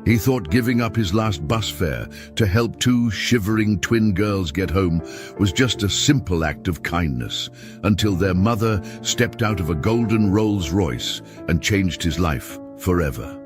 He thought giving up his last bus fare to help two shivering twin girls get home was just a simple act of kindness, until their mother stepped out of a golden Rolls-Royce and changed his life forever.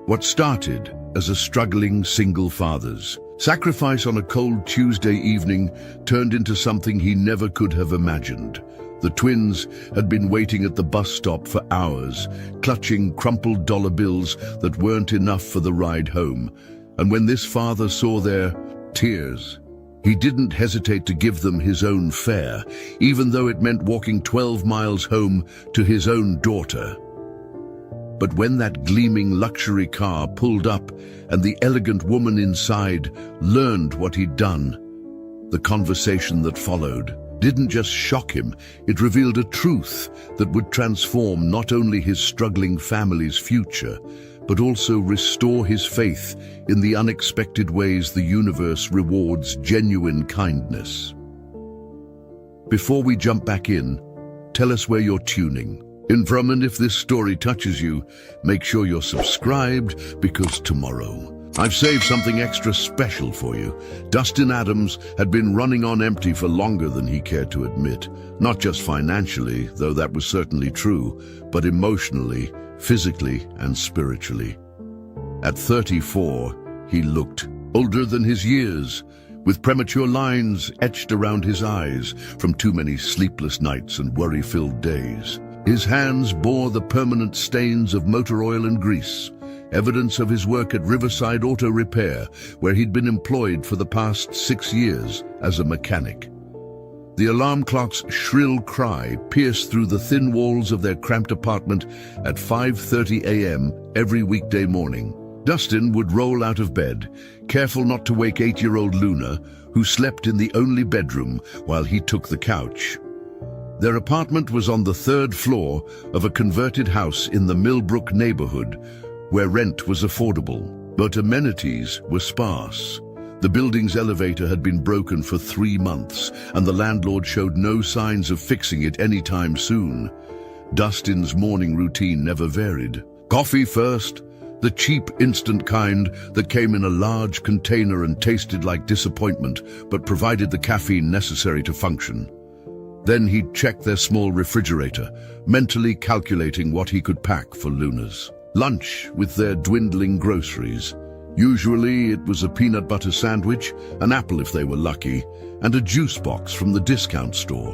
What started as a struggling single father's sacrifice on a cold Tuesday evening turned into something he never could have imagined. The twins had been waiting at the bus stop for hours, clutching crumpled dollar bills that weren't enough for the ride home. And when this father saw their tears, he didn't hesitate to give them his own fare, even though it meant walking 12 miles home to his own daughter. But when that gleaming luxury car pulled up and the elegant woman inside learned what he'd done, the conversation that followed didn't just shock him, it revealed a truth that would transform not only his struggling family's future, but also restore his faith in the unexpected ways the universe rewards genuine kindness. Before we jump back in, tell us where you're tuning in from, and if this story touches you, make sure you're subscribed, because tomorrow I've saved something extra special for you. Dustin Adams had been running on empty for longer than he cared to admit, not just financially, though that was certainly true, but emotionally, physically, and spiritually. At 34, he looked older than his years, with premature lines etched around his eyes from too many sleepless nights and worry-filled days. His hands bore the permanent stains of motor oil and grease, evidence of his work at Riverside Auto Repair, where he'd been employed for the past 6 years as a mechanic. The alarm clock's shrill cry pierced through the thin walls of their cramped apartment at 5:30 a.m. every weekday morning. Dustin would roll out of bed, careful not to wake 8-year-old Luna, who slept in the only bedroom while he took the couch. Their apartment was on the 3rd floor of a converted house in the Millbrook neighborhood, where rent was affordable, but amenities were sparse. The building's elevator had been broken for 3 months, and the landlord showed no signs of fixing it anytime soon. Dustin's morning routine never varied. Coffee first, the cheap instant kind that came in a large container and tasted like disappointment, but provided the caffeine necessary to function. Then he'd check their small refrigerator, mentally calculating what he could pack for Luna's lunch with their dwindling groceries. Usually it was a peanut butter sandwich, an apple if they were lucky, and a juice box from the discount store.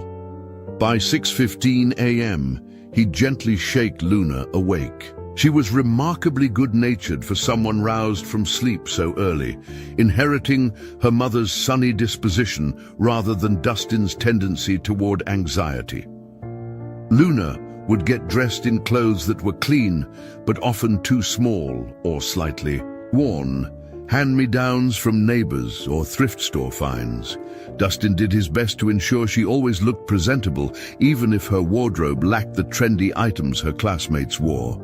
By 6:15 a.m., he'd gently shake Luna awake. She was remarkably good-natured for someone roused from sleep so early, inheriting her mother's sunny disposition rather than Dustin's tendency toward anxiety. Luna would get dressed in clothes that were clean, but often too small or slightly worn, hand-me-downs from neighbors or thrift store finds. Dustin did his best to ensure she always looked presentable, even if her wardrobe lacked the trendy items her classmates wore.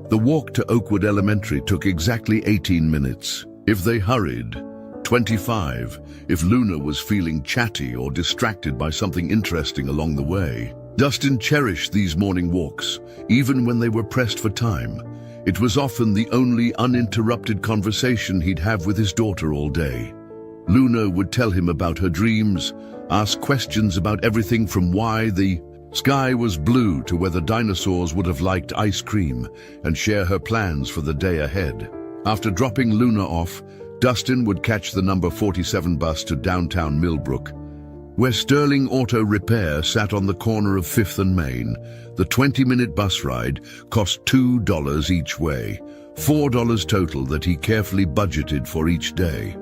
The walk to Oakwood Elementary took exactly 18 minutes. If they hurried, 25, if Luna was feeling chatty or distracted by something interesting along the way. Dustin cherished these morning walks, even when they were pressed for time. It was often the only uninterrupted conversation he'd have with his daughter all day. Luna would tell him about her dreams, ask questions about everything from why the sky was blue to whether dinosaurs would have liked ice cream, and share her plans for the day ahead. After dropping Luna off, Dustin would catch the number 47 bus to downtown Millbrook, where Sterling Auto Repair sat on the corner of 5th and Main. The 20-minute bus ride cost $2 each way, $4 total that he carefully budgeted for each day.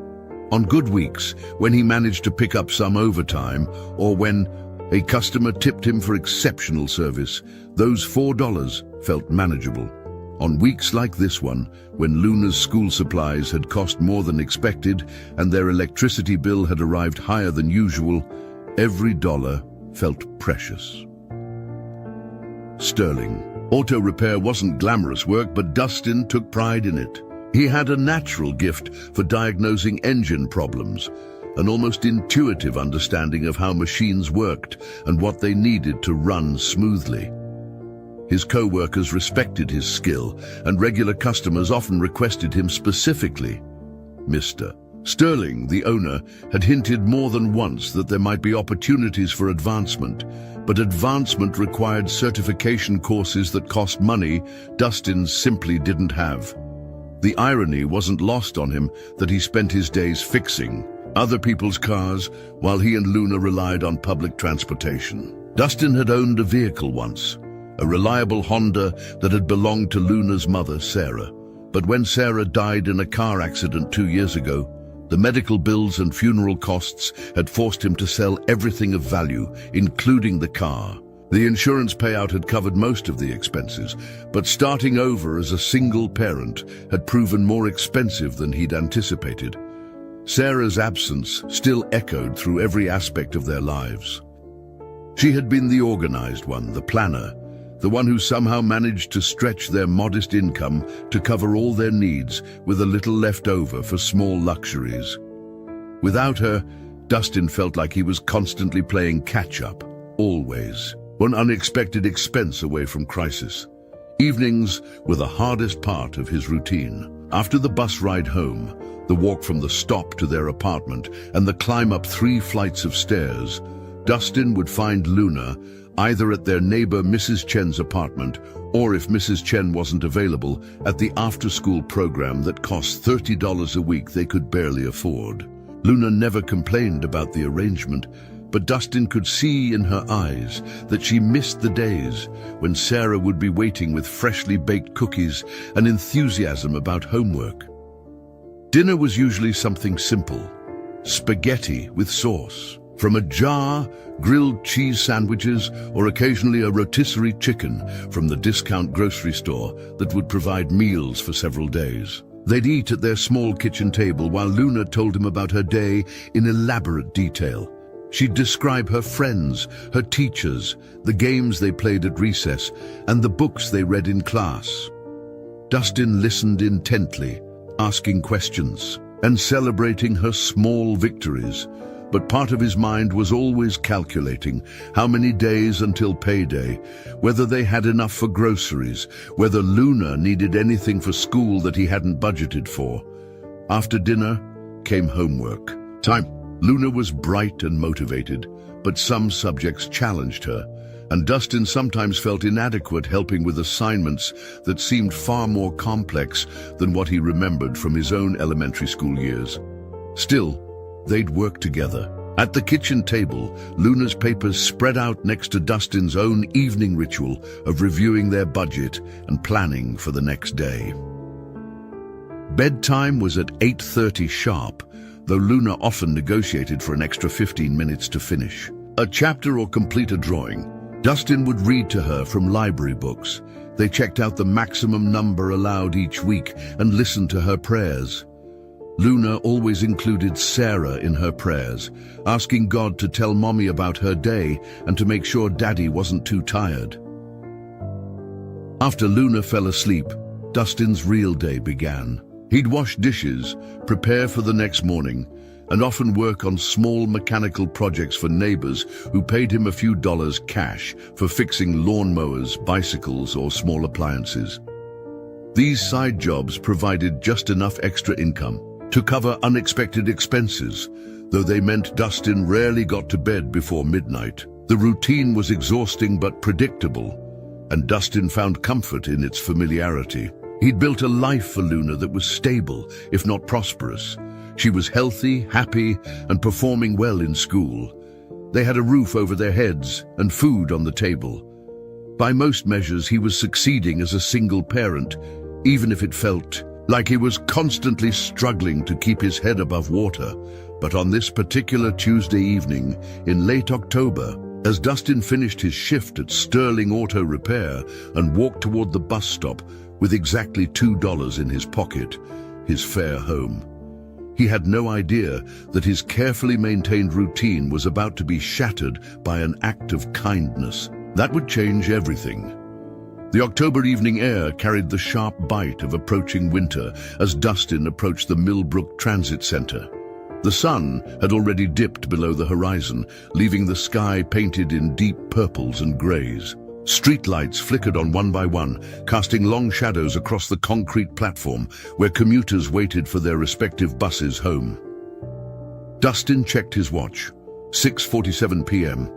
On good weeks, when he managed to pick up some overtime, or when a customer tipped him for exceptional service, those $4 felt manageable. On weeks like this one, when Luna's school supplies had cost more than expected and their electricity bill had arrived higher than usual, every dollar felt precious. Sterling Auto Repair wasn't glamorous work, but Dustin took pride in it. He had a natural gift for diagnosing engine problems, an almost intuitive understanding of how machines worked and what they needed to run smoothly. His co-workers respected his skill, and regular customers often requested him specifically. Mr. Sterling, the owner, had hinted more than once that there might be opportunities for advancement, but advancement required certification courses that cost money Dustin simply didn't have. The irony wasn't lost on him that he spent his days fixing other people's cars while he and Luna relied on public transportation. Dustin had owned a vehicle once, a reliable Honda that had belonged to Luna's mother, Sarah. But when Sarah died in a car accident 2 years ago, the medical bills and funeral costs had forced him to sell everything of value, including the car. The insurance payout had covered most of the expenses, but starting over as a single parent had proven more expensive than he'd anticipated. Sarah's absence still echoed through every aspect of their lives. She had been the organized one, the planner, the one who somehow managed to stretch their modest income to cover all their needs with a little left over for small luxuries. Without her, Dustin felt like he was constantly playing catch-up, always, one unexpected expense away from crisis. Evenings were the hardest part of his routine. After the bus ride home, the walk from the stop to their apartment, and the climb up 3 flights of stairs, Dustin would find Luna either at their neighbor Mrs. Chen's apartment, or if Mrs. Chen wasn't available, at the after-school program that cost $30 a week they could barely afford. Luna never complained about the arrangement, but Dustin could see in her eyes that she missed the days when Sarah would be waiting with freshly baked cookies and enthusiasm about homework. Dinner was usually something simple: spaghetti with sauce from a jar, grilled cheese sandwiches, or occasionally a rotisserie chicken from the discount grocery store that would provide meals for several days. They'd eat at their small kitchen table while Luna told him about her day in elaborate detail. She'd describe her friends, her teachers, the games they played at recess, and the books they read in class. Dustin listened intently, asking questions and celebrating her small victories, but part of his mind was always calculating how many days until payday, whether they had enough for groceries, whether Luna needed anything for school that he hadn't budgeted for. After dinner came homework time. Luna was bright and motivated, but some subjects challenged her, and Dustin sometimes felt inadequate helping with assignments that seemed far more complex than what he remembered from his own elementary school years. Still, they'd work together. At the kitchen table, Luna's papers spread out next to Dustin's own evening ritual of reviewing their budget and planning for the next day. Bedtime was at 8:30 sharp, though Luna often negotiated for an extra 15 minutes to finish a chapter or complete a drawing. Dustin would read to her from library books. They checked out the maximum number allowed each week and listened to her prayers. Luna always included Sarah in her prayers, asking God to tell Mommy about her day and to make sure Daddy wasn't too tired. After Luna fell asleep, Dustin's real day began. He'd wash dishes, prepare for the next morning, and often work on small mechanical projects for neighbors who paid him a few dollars cash for fixing lawnmowers, bicycles, or small appliances. These side jobs provided just enough extra income to cover unexpected expenses, though they meant Dustin rarely got to bed before midnight. The routine was exhausting but predictable, and Dustin found comfort in its familiarity. He'd built a life for Luna that was stable, if not prosperous. She was healthy, happy, and performing well in school. They had a roof over their heads and food on the table. By most measures, he was succeeding as a single parent, even if it felt like he was constantly struggling to keep his head above water. But on this particular Tuesday evening, in late October, as Dustin finished his shift at Sterling Auto Repair and walked toward the bus stop with exactly $2 in his pocket, his fare home, he had no idea that his carefully maintained routine was about to be shattered by an act of kindness that would change everything. The October evening air carried the sharp bite of approaching winter as Dustin approached the Millbrook Transit Center. The sun had already dipped below the horizon, leaving the sky painted in deep purples and grays. Streetlights flickered on one by one, casting long shadows across the concrete platform where commuters waited for their respective buses home. Dustin checked his watch. 6:47 p.m.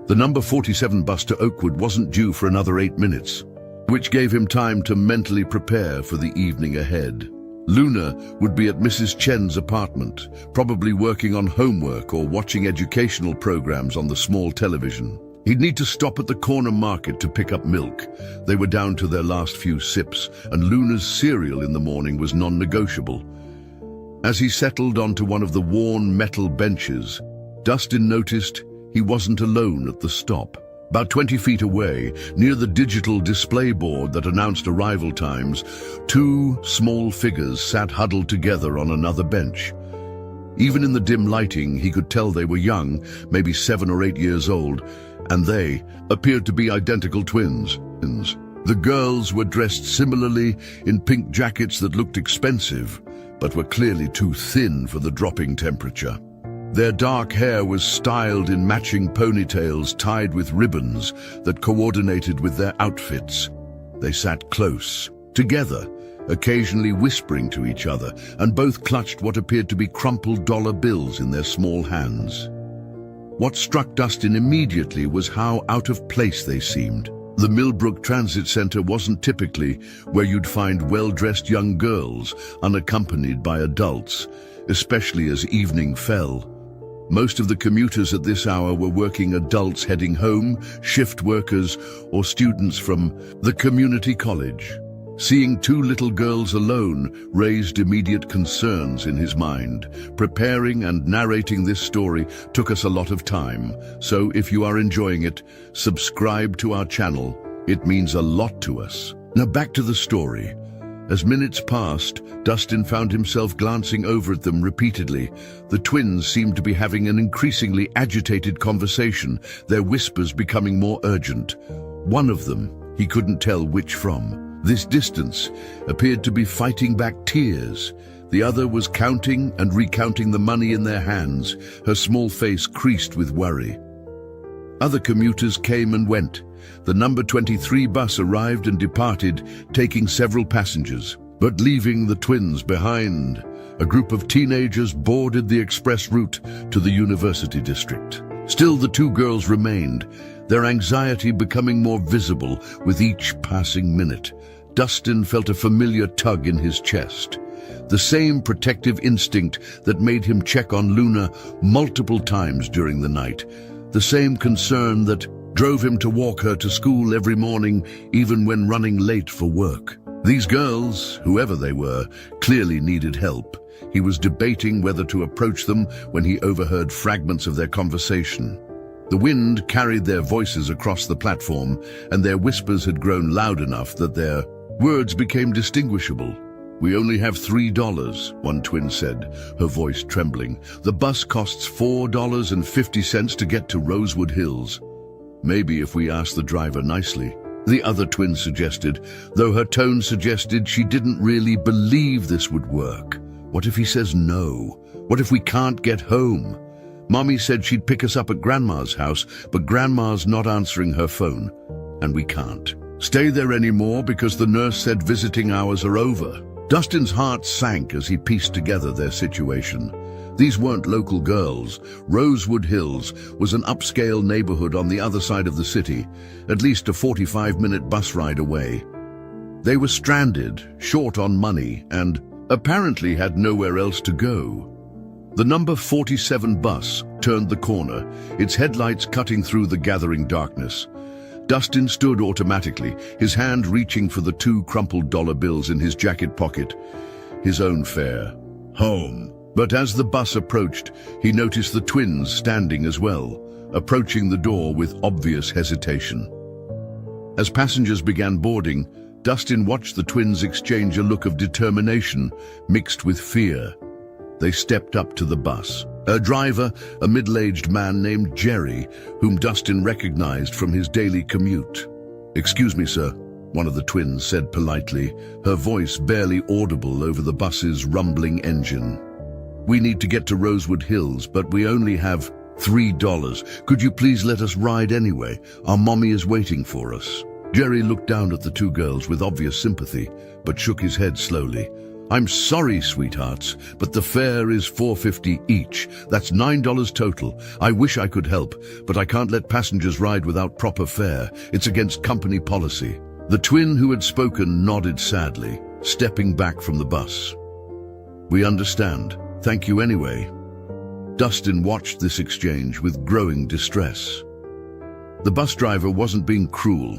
The number 47 bus to Oakwood wasn't due for another 8 minutes, which gave him time to mentally prepare for the evening ahead. Luna would be at Mrs. Chen's apartment, probably working on homework or watching educational programs on the small television. He'd need to stop at the corner market to pick up milk. They were down to their last few sips, and Luna's cereal in the morning was non-negotiable. As he settled onto one of the worn metal benches, Dustin noticed he wasn't alone at the stop. About 20 feet away, near the digital display board that announced arrival times, two small figures sat huddled together on another bench. Even in the dim lighting, he could tell they were young, maybe 7 or 8 years old, and they appeared to be identical twins. The girls were dressed similarly in pink jackets that looked expensive, but were clearly too thin for the dropping temperature. Their dark hair was styled in matching ponytails tied with ribbons that coordinated with their outfits. They sat close, together, occasionally whispering to each other, and both clutched what appeared to be crumpled dollar bills in their small hands. What struck Dustin immediately was how out of place they seemed. The Millbrook Transit Center wasn't typically where you'd find well-dressed young girls unaccompanied by adults, especially as evening fell. Most of the commuters at this hour were working adults heading home, shift workers, or students from the community college. Seeing two little girls alone raised immediate concerns in his mind. Preparing and narrating this story took us a lot of time, so if you are enjoying it, subscribe to our channel. It means a lot to us. Now back to the story. As minutes passed, Dustin found himself glancing over at them repeatedly. The twins seemed to be having an increasingly agitated conversation, their whispers becoming more urgent. One of them, he couldn't tell which from this distance, appeared to be fighting back tears. The other was counting and recounting the money in their hands, her small face creased with worry. Other commuters came and went. The number 23 bus arrived and departed, taking several passengers, but leaving the twins behind. A group of teenagers boarded the express route to the university district. Still, the two girls remained, their anxiety becoming more visible with each passing minute. Dustin felt a familiar tug in his chest. The same protective instinct that made him check on Luna multiple times during the night. The same concern that drove him to walk her to school every morning, even when running late for work. These girls, whoever they were, clearly needed help. He was debating whether to approach them when he overheard fragments of their conversation. The wind carried their voices across the platform, and their whispers had grown loud enough that their words became distinguishable. "We only have $3, one twin said, her voice trembling. "The bus costs $4.50 to get to Rosewood Hills. Maybe if we ask the driver nicely," the other twin suggested, though her tone suggested she didn't really believe this would work. What if he says no? What if we can't get home? Mommy said she'd pick us up at Grandma's house, but Grandma's not answering her phone, and we can't stay there anymore because the nurse said visiting hours are over. Dustin's heart sank as he pieced together their situation. These weren't local girls. Rosewood Hills was an upscale neighborhood on the other side of the city, at least a 45-minute bus ride away. They were stranded, short on money, and apparently had nowhere else to go. The number 47 bus turned the corner, its headlights cutting through the gathering darkness. Dustin stood automatically, his hand reaching for the 2 crumpled dollar bills in his jacket pocket. His own fare. Home. But as the bus approached, he noticed the twins standing as well, approaching the door with obvious hesitation. As passengers began boarding, Dustin watched the twins exchange a look of determination mixed with fear. They stepped up to the bus. A driver, a middle-aged man named Jerry, whom Dustin recognized from his daily commute. "Excuse me, sir," one of the twins said politely, her voice barely audible over the bus's rumbling engine. "We need to get to Rosewood Hills, but we only have $3. Could you please let us ride anyway? Our mommy is waiting for us. Jerry looked down at the two girls with obvious sympathy, but shook his head slowly. I'm sorry, sweethearts, but the fare is $4.50 each. That's $9 total. I wish I could help, but I can't let passengers ride without proper fare. It's against company policy. The twin who had spoken nodded sadly, stepping back from the bus. We understand. Thank you anyway. Dustin watched this exchange with growing distress. The bus driver wasn't being cruel.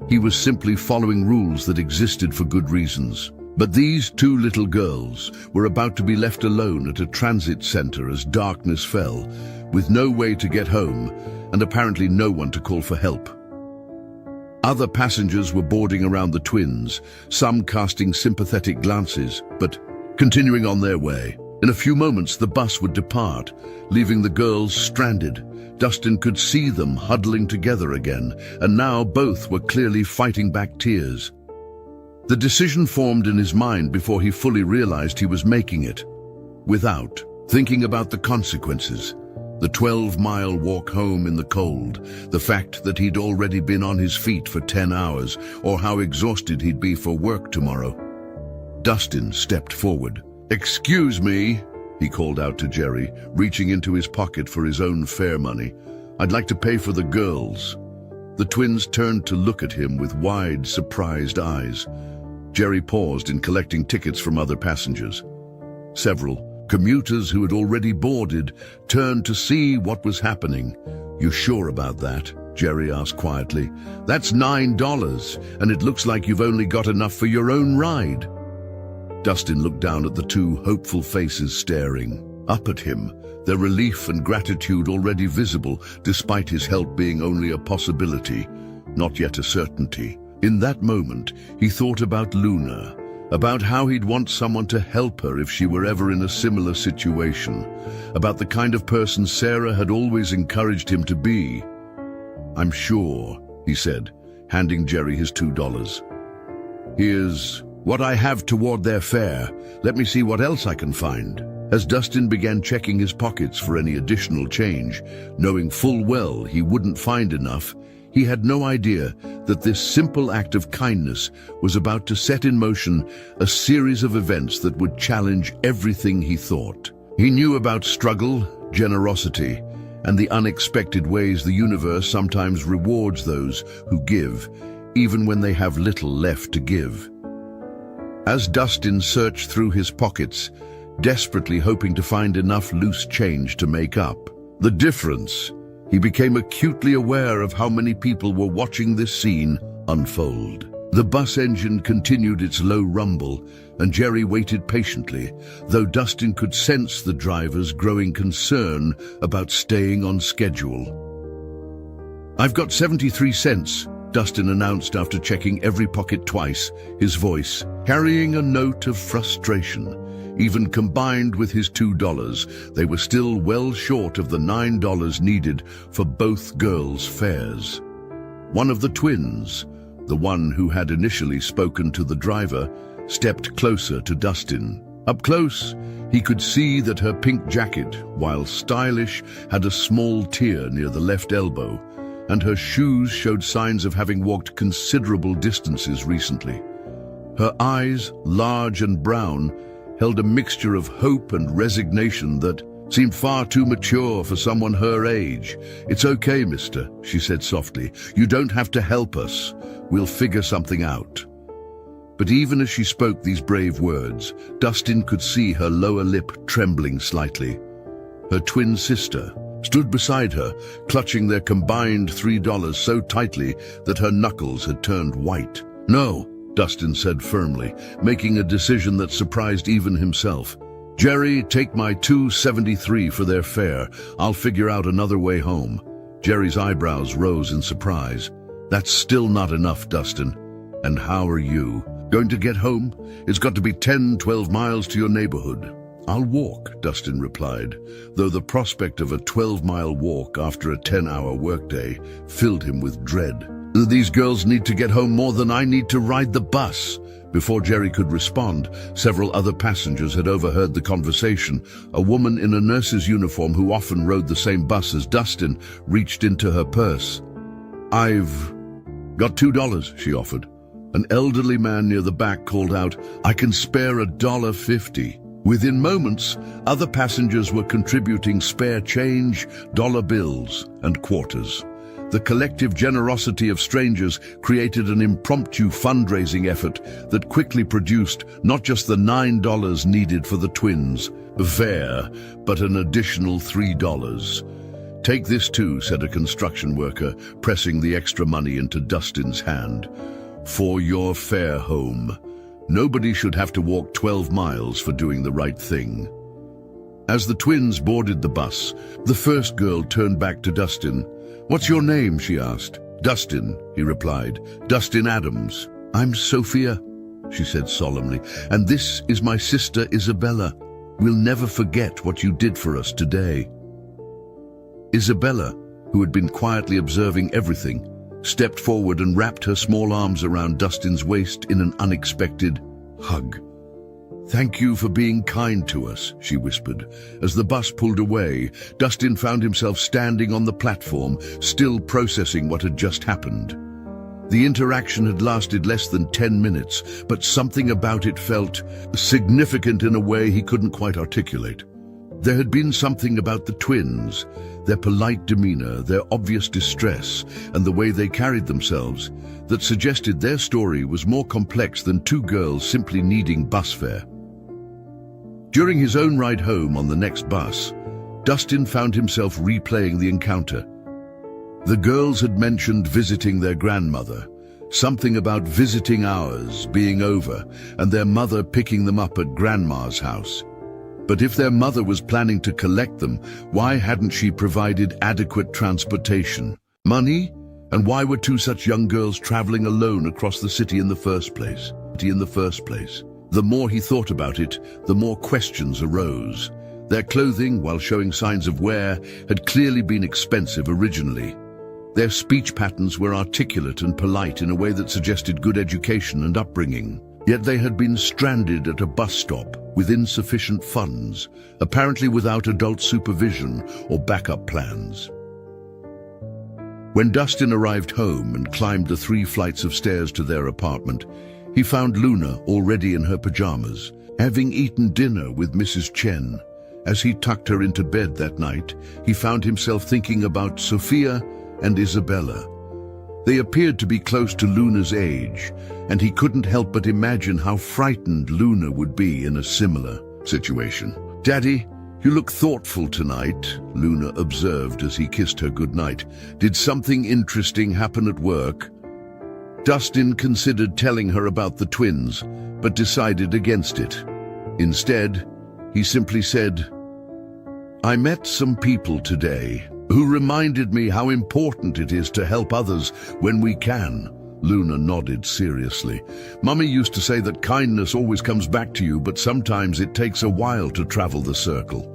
He was simply following rules that existed for good reasons. But these two little girls were about to be left alone at a transit center as darkness fell, with no way to get home and apparently no one to call for help. Other passengers were boarding around the twins, some casting sympathetic glances, but continuing on their way. In a few moments, the bus would depart, leaving the girls stranded. Dustin could see them huddling together again, and now both were clearly fighting back tears. The decision formed in his mind before he fully realized he was making it. Without thinking about the consequences, the 12-mile walk home in the cold, the fact that he'd already been on his feet for 10 hours, or how exhausted he'd be for work tomorrow. Dustin stepped forward. Excuse me, he called out to Jerry, reaching into his pocket for his own fare money. I'd like to pay for the girls. The twins turned to look at him with wide, surprised eyes. Jerry paused in collecting tickets from other passengers. Several commuters who had already boarded turned to see what was happening. You sure about that? Jerry asked quietly. That's $9, and it looks like you've only got enough for your own ride. Dustin looked down at the two hopeful faces staring up at him, their relief and gratitude already visible, despite his help being only a possibility, not yet a certainty. In that moment, he thought about Luna, about how he'd want someone to help her if she were ever in a similar situation, about the kind of person Sarah had always encouraged him to be. I'm sure, he said, handing Jerry his $2. Here's what I have toward their fare. Let me see what else I can find. As Dustin began checking his pockets for any additional change, knowing full well he wouldn't find enough, he had no idea that this simple act of kindness was about to set in motion a series of events that would challenge everything he thought. He knew about struggle, generosity, and the unexpected ways the universe sometimes rewards those who give, even when they have little left to give. As Dustin searched through his pockets, desperately hoping to find enough loose change to make up the difference, he became acutely aware of how many people were watching this scene unfold. The bus engine continued its low rumble, and Jerry waited patiently, though Dustin could sense the driver's growing concern about staying on schedule. I've got 73 cents, Dustin announced after checking every pocket twice, his voice carrying a note of frustration. Even combined with his $2, they were still well short of the $9 needed for both girls' fares. One of the twins, the one who had initially spoken to the driver, stepped closer to Dustin. Up close, he could see that her pink jacket, while stylish, had a small tear near the left elbow, and her shoes showed signs of having walked considerable distances recently. Her eyes, large and brown, held a mixture of hope and resignation that seemed far too mature for someone her age. It's okay, mister, she said softly. You don't have to help us. We'll figure something out. But even as she spoke these brave words, Dustin could see her lower lip trembling slightly. Her twin sister stood beside her, clutching their combined $3 so tightly that her knuckles had turned white. No, Dustin said firmly, making a decision that surprised even himself. Jerry, take my $2.73 for their fare. I'll figure out another way home. Jerry's eyebrows rose in surprise. That's still not enough, Dustin. And how are you going to get home? It's got to be 10-12 miles to your neighborhood. I'll walk, Dustin replied, though the prospect of a 12-mile walk after a 10-hour workday filled him with dread. These girls need to get home more than I need to ride the bus. Before Jerry could respond, several other passengers had overheard the conversation. A woman in a nurse's uniform who often rode the same bus as Dustin reached into her purse. "I've got $2, she offered. An elderly man near the back called out, "I can spare $1.50. Within moments, other passengers were contributing spare change, dollar bills, and quarters. The collective generosity of strangers created an impromptu fundraising effort that quickly produced not just the $9 needed for the twins' fare, but an additional $3. "Take this too," said a construction worker, pressing the extra money into Dustin's hand. "For your fare home. Nobody should have to walk 12 miles for doing the right thing." As the twins boarded the bus, the first girl turned back to Dustin. "What's your name?" she asked. "Dustin," he replied. "Dustin Adams." "I'm Sophia," she said solemnly, "and this is my sister Isabella. We'll never forget what you did for us today." Isabella, who had been quietly observing everything, stepped forward and wrapped her small arms around Dustin's waist in an unexpected hug. "Thank you for being kind to us," she whispered. As the bus pulled away, Dustin found himself standing on the platform, still processing what had just happened. The interaction had lasted less than 10 minutes, but something about it felt significant in a way he couldn't quite articulate. There had been something about the twins, their polite demeanor, their obvious distress, and the way they carried themselves, that suggested their story was more complex than two girls simply needing bus fare. During his own ride home on the next bus, Dustin found himself replaying the encounter. The girls had mentioned visiting their grandmother, something about visiting hours being over, and their mother picking them up at Grandma's house. But if their mother was planning to collect them, why hadn't she provided adequate transportation? Money? And why were two such young girls traveling alone across the city in the first place? The more he thought about it, the more questions arose. Their clothing, while showing signs of wear, had clearly been expensive originally. Their speech patterns were articulate and polite in a way that suggested good education and upbringing. Yet they had been stranded at a bus stop with insufficient funds, apparently without adult supervision or backup plans. When Dustin arrived home and climbed the 3 flights of stairs to their apartment, he found Luna already in her pajamas, having eaten dinner with Mrs. Chen. As he tucked her into bed that night, he found himself thinking about Sophia and Isabella. They appeared to be close to Luna's age, and he couldn't help but imagine how frightened Luna would be in a similar situation. "Daddy, you look thoughtful tonight," Luna observed as he kissed her goodnight. "Did something interesting happen at work?" Dustin considered telling her about the twins, but decided against it. Instead, he simply said, "I met some people today who reminded me how important it is to help others when we can." Luna nodded seriously. "Mummy used to say that kindness always comes back to you, but sometimes it takes a while to travel the circle."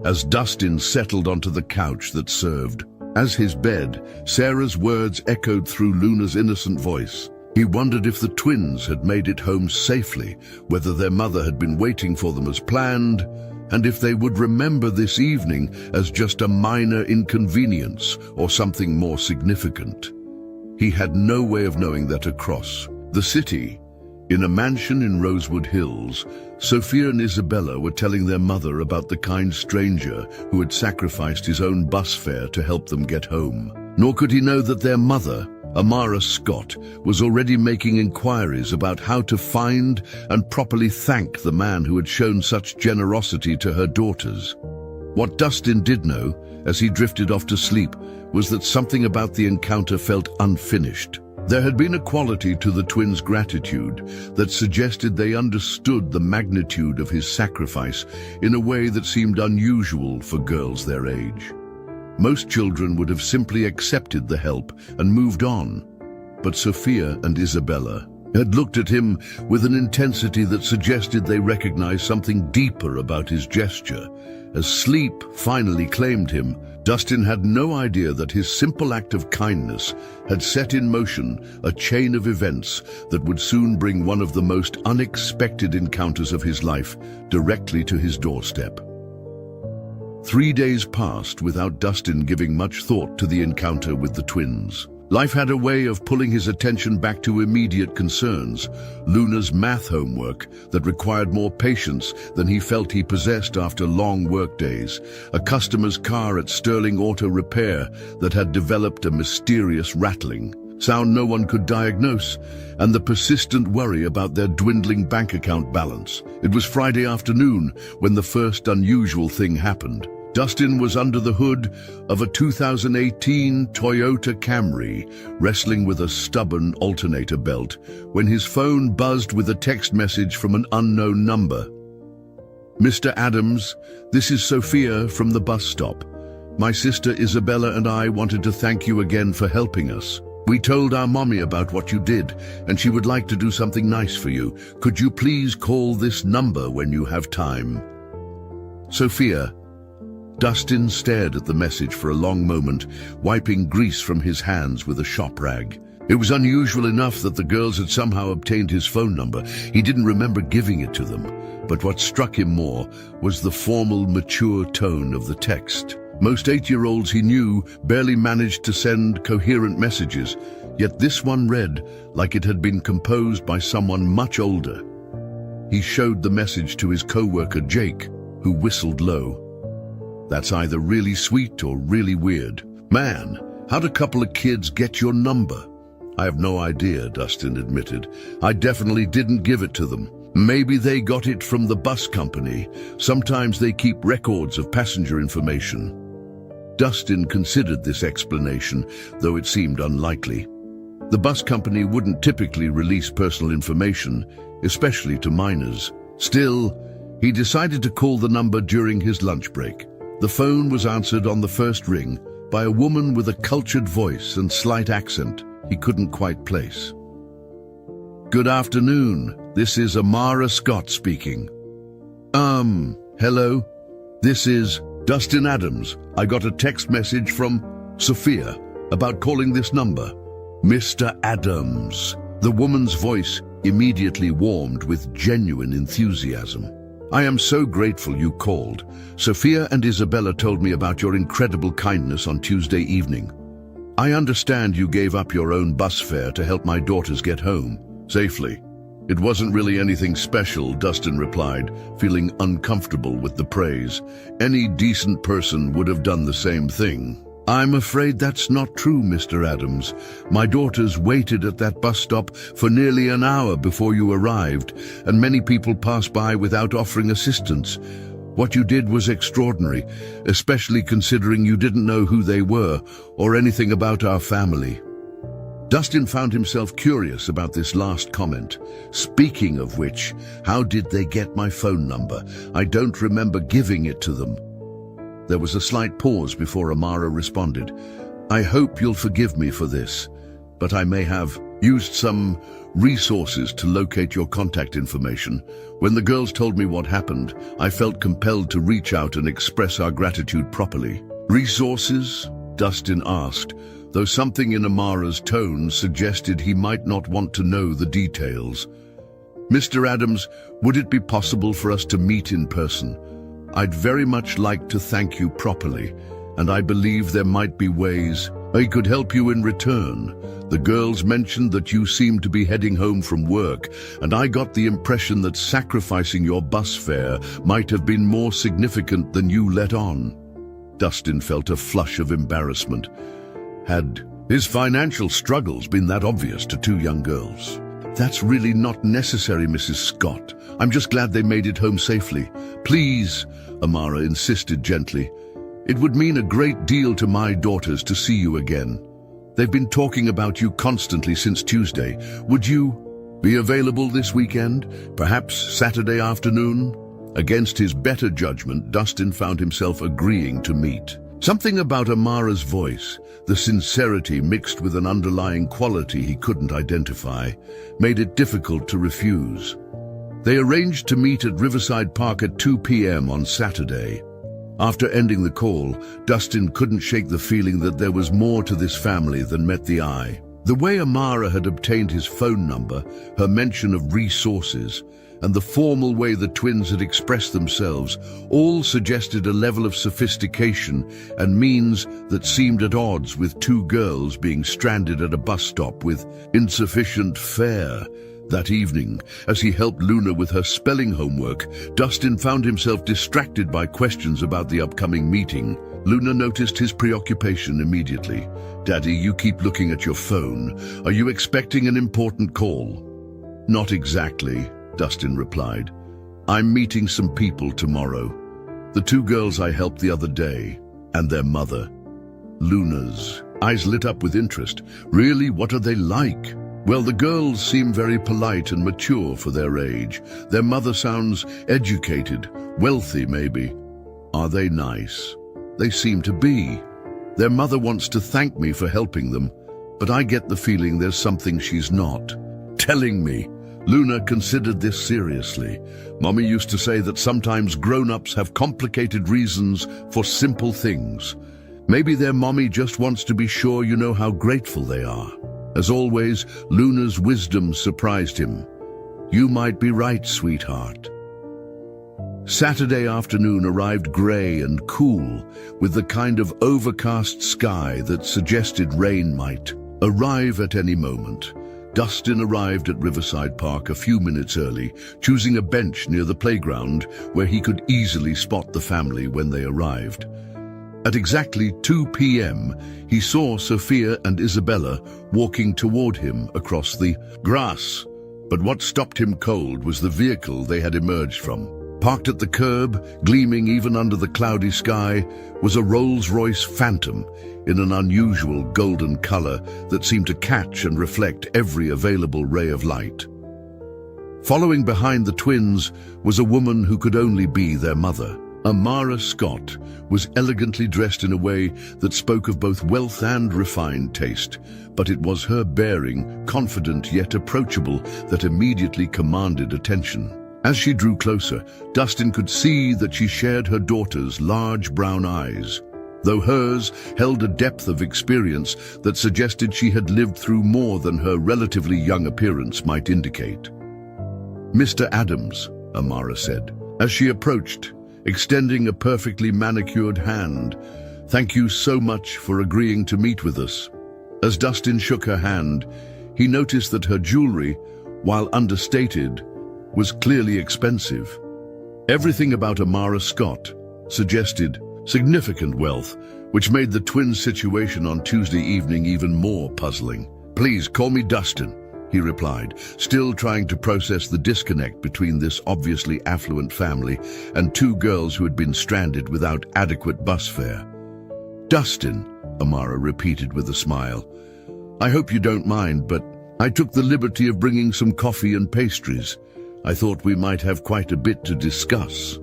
As Dustin settled onto the couch that served as his bed, Sarah's words echoed through Luna's innocent voice. He wondered if the twins had made it home safely, whether their mother had been waiting for them as planned, and if they would remember this evening as just a minor inconvenience or something more significant. He had no way of knowing that across the city, in a mansion in Rosewood Hills, Sophia and Isabella were telling their mother about the kind stranger who had sacrificed his own bus fare to help them get home. Nor could he know that their mother, Amara Scott, was already making inquiries about how to find and properly thank the man who had shown such generosity to her daughters. What Dustin did know, as he drifted off to sleep, was that something about the encounter felt unfinished. There had been a quality to the twins' gratitude that suggested they understood the magnitude of his sacrifice in a way that seemed unusual for girls their age. Most children would have simply accepted the help and moved on, but Sophia and Isabella had looked at him with an intensity that suggested they recognized something deeper about his gesture. As sleep finally claimed him, Dustin had no idea that his simple act of kindness had set in motion a chain of events that would soon bring one of the most unexpected encounters of his life directly to his doorstep. 3 days passed without Dustin giving much thought to the encounter with the twins. Life had a way of pulling his attention back to immediate concerns, Luna's math homework that required more patience than he felt he possessed after long workdays, a customer's car at Sterling Auto Repair that had developed a mysterious rattling sound no one could diagnose, and the persistent worry about their dwindling bank account balance. It was Friday afternoon when the first unusual thing happened. Dustin was under the hood of a 2018 Toyota Camry, wrestling with a stubborn alternator belt, when his phone buzzed with a text message from an unknown number. "Mr. Adams, this is Sophia from the bus stop. My sister Isabella and I wanted to thank you again for helping us. We told our mommy about what you did, and she would like to do something nice for you. Could you please call this number when you have time?" Sophia. Dustin stared at the message for a long moment, wiping grease from his hands with a shop rag. It was unusual enough that the girls had somehow obtained his phone number. He didn't remember giving it to them. But what struck him more was the formal, mature tone of the text. Most 8-year-olds he knew barely managed to send coherent messages, yet this one read like it had been composed by someone much older. He showed the message to his co-worker Jake, who whistled low. "That's either really sweet or really weird. Man, how'd a couple of kids get your number?" "I have no idea," Dustin admitted. "I definitely didn't give it to them. Maybe they got it from the bus company. Sometimes they keep records of passenger information." Dustin considered this explanation, though it seemed unlikely. The bus company wouldn't typically release personal information, especially to minors. Still, he decided to call the number during his lunch break. The phone was answered on the first ring by a woman with a cultured voice and slight accent he couldn't quite place. "Good afternoon. This is Amara Scott speaking." Hello? This is Dustin Adams. I got a text message from Sophia about calling this number." "Mr. Adams." The woman's voice immediately warmed with genuine enthusiasm. "I am so grateful you called. Sophia and Isabella told me about your incredible kindness on Tuesday evening. I understand you gave up your own bus fare to help my daughters get home safely." "It wasn't really anything special," Dustin replied, feeling uncomfortable with the praise. "Any decent person would have done the same thing." "I'm afraid that's not true, Mr. Adams. My daughters waited at that bus stop for nearly an hour before you arrived, and many people passed by without offering assistance. What you did was extraordinary, especially considering you didn't know who they were or anything about our family." Dustin found himself curious about this last comment. "Speaking of which, how did they get my phone number? I don't remember giving it to them." There was a slight pause before Amara responded. "I hope you'll forgive me for this, but I may have used some resources to locate your contact information. When the girls told me what happened, I felt compelled to reach out and express our gratitude properly." "Resources?" Dustin asked, though something in Amara's tone suggested he might not want to know the details. "Mr. Adams, would it be possible for us to meet in person? I'd very much like to thank you properly, and I believe there might be ways I could help you in return. The girls mentioned that you seemed to be heading home from work, and I got the impression that sacrificing your bus fare might have been more significant than you let on." Dustin felt a flush of embarrassment. Had his financial struggles been that obvious to two young girls? "That's really not necessary, Mrs. Scott. I'm just glad they made it home safely. Please," Amara insisted gently. "It would mean a great deal to my daughters to see you again. They've been talking about you constantly since Tuesday. Would you be available this weekend? Perhaps Saturday afternoon?" Against his better judgment, Dustin found himself agreeing to meet. Something about Amara's voice, the sincerity mixed with an underlying quality he couldn't identify, made it difficult to refuse. They arranged to meet at Riverside Park at 2 p.m. on Saturday. After ending the call, Dustin couldn't shake the feeling that there was more to this family than met the eye. The way Amara had obtained his phone number, her mention of resources, and the formal way the twins had expressed themselves all suggested a level of sophistication and means that seemed at odds with two girls being stranded at a bus stop with insufficient fare. That evening, as he helped Luna with her spelling homework, Dustin found himself distracted by questions about the upcoming meeting. Luna noticed his preoccupation immediately. "Daddy, you keep looking at your phone. Are you expecting an important call?" "Not exactly," Dustin replied. "I'm meeting some people tomorrow. The two girls I helped the other day, and their mother." Luna's eyes lit up with interest. "Really? What are they like?" "Well, the girls seem very polite and mature for their age. Their mother sounds educated, wealthy maybe." "Are they nice?" "They seem to be. Their mother wants to thank me for helping them, but I get the feeling there's something she's not telling me." Luna considered this seriously. "Mommy used to say that sometimes grown-ups have complicated reasons for simple things. Maybe their mommy just wants to be sure you know how grateful they are." As always, Luna's wisdom surprised him. "You might be right, sweetheart." Saturday afternoon arrived grey and cool, with the kind of overcast sky that suggested rain might arrive at any moment. Dustin arrived at Riverside Park a few minutes early, choosing a bench near the playground where he could easily spot the family when they arrived. At exactly 2 p.m., he saw Sophia and Isabella walking toward him across the grass. But what stopped him cold was the vehicle they had emerged from. Parked at the curb, gleaming even under the cloudy sky, was a Rolls-Royce Phantom in an unusual golden color that seemed to catch and reflect every available ray of light. Following behind the twins was a woman who could only be their mother. Amara Scott was elegantly dressed in a way that spoke of both wealth and refined taste, but it was her bearing, confident yet approachable, that immediately commanded attention. As she drew closer, Dustin could see that she shared her daughter's large brown eyes, though hers held a depth of experience that suggested she had lived through more than her relatively young appearance might indicate. "Mr. Adams," Amara said, as she approached, extending a perfectly manicured hand. "Thank you so much for agreeing to meet with us." As Dustin shook her hand, he noticed that her jewelry, while understated, was clearly expensive. Everything about Amara Scott suggested significant wealth, which made the twins' situation on Tuesday evening even more puzzling. "Please call me Dustin," he replied, still trying to process the disconnect between this obviously affluent family and two girls who had been stranded without adequate bus fare. "Dustin," Amara repeated with a smile. "I hope you don't mind, but I took the liberty of bringing some coffee and pastries. I thought we might have quite a bit to discuss.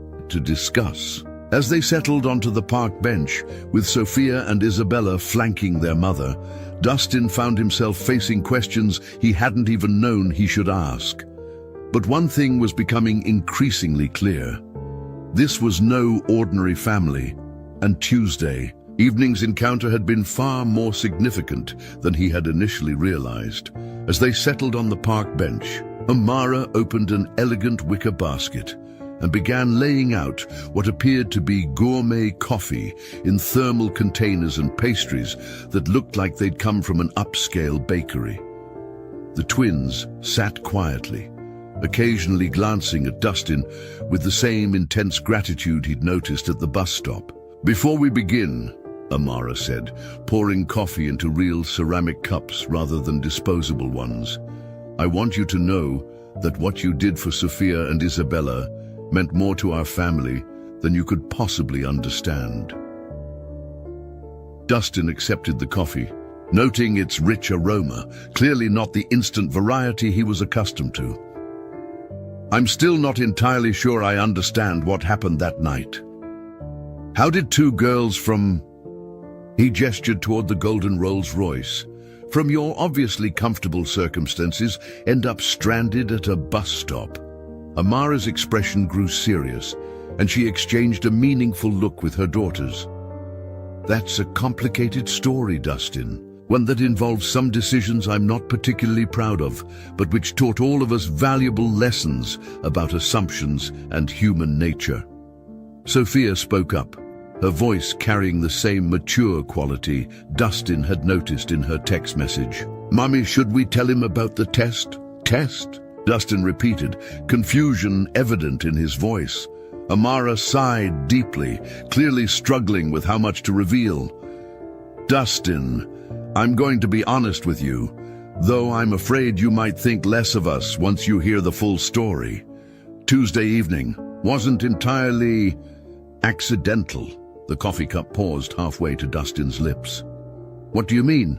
As they settled onto the park bench, with Sophia and Isabella flanking their mother, Dustin found himself facing questions he hadn't even known he should ask. But one thing was becoming increasingly clear. This was no ordinary family, and Tuesday evening's encounter had been far more significant than he had initially realized. As they settled on the park bench, Amara opened an elegant wicker basket and began laying out what appeared to be gourmet coffee in thermal containers and pastries that looked like they'd come from an upscale bakery. The twins sat quietly, occasionally glancing at Dustin with the same intense gratitude he'd noticed at the bus stop. "Before we begin," Amara said, pouring coffee into real ceramic cups rather than disposable ones, "I want you to know that what you did for Sophia and Isabella meant more to our family than you could possibly understand." Dustin accepted the coffee, noting its rich aroma, clearly not the instant variety he was accustomed to. "I'm still not entirely sure I understand what happened that night. How did two girls from He gestured toward the golden Rolls-Royce. From your obviously comfortable circumstances, end up stranded at a bus stop. Amara's expression grew serious, and she exchanged a meaningful look with her daughters. That's a complicated story, Dustin. One that involves some decisions I'm not particularly proud of, but which taught all of us valuable lessons about assumptions and human nature. Sophia spoke up, her voice carrying the same mature quality Dustin had noticed in her text message. "Mommy, should we tell him about the test?" "Test?" Dustin repeated, confusion evident in his voice. Amara sighed deeply, clearly struggling with how much to reveal. "Dustin, I'm going to be honest with you, though I'm afraid you might think less of us once you hear the full story. Tuesday evening wasn't entirely accidental." The coffee cup paused halfway to Dustin's lips. "What do you mean?"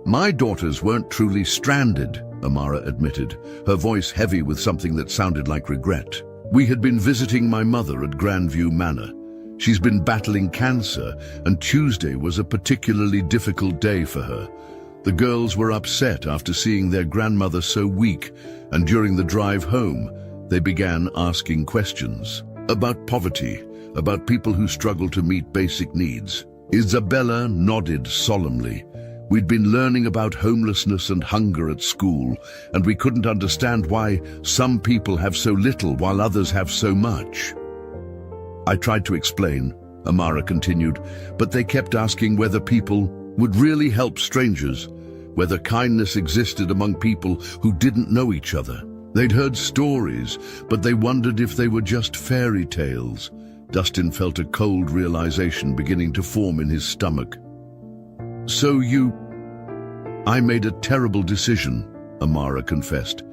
"My daughters weren't truly stranded," Amara admitted, her voice heavy with something that sounded like regret. "We had been visiting my mother at Grandview Manor. She's been battling cancer, and Tuesday was a particularly difficult day for her. The girls were upset after seeing their grandmother so weak, and during the drive home, they began asking questions about poverty, about people who struggle to meet basic needs." Isabella nodded solemnly. "We'd been learning about homelessness and hunger at school, and we couldn't understand why some people have so little while others have so much. I tried to explain," Amara continued, "but they kept asking whether people would really help strangers, whether kindness existed among people who didn't know each other. They'd heard stories, but they wondered if they were just fairy tales." Dustin felt a cold realization beginning to form in his stomach. I made a terrible decision," Amara confessed.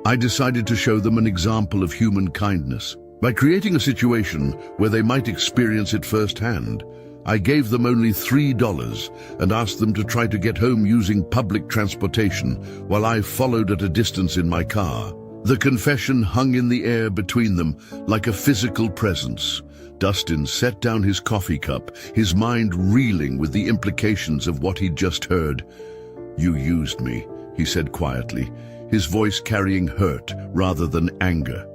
"I decided to show them an example of human kindness. By creating a situation where they might experience it firsthand, I gave them only $3 and asked them to try to get home using public transportation while I followed at a distance in my car." The confession hung in the air between them like a physical presence. Dustin set down his coffee cup, his mind reeling with the implications of what he'd just heard. "You used me," he said quietly, his voice carrying hurt rather than anger.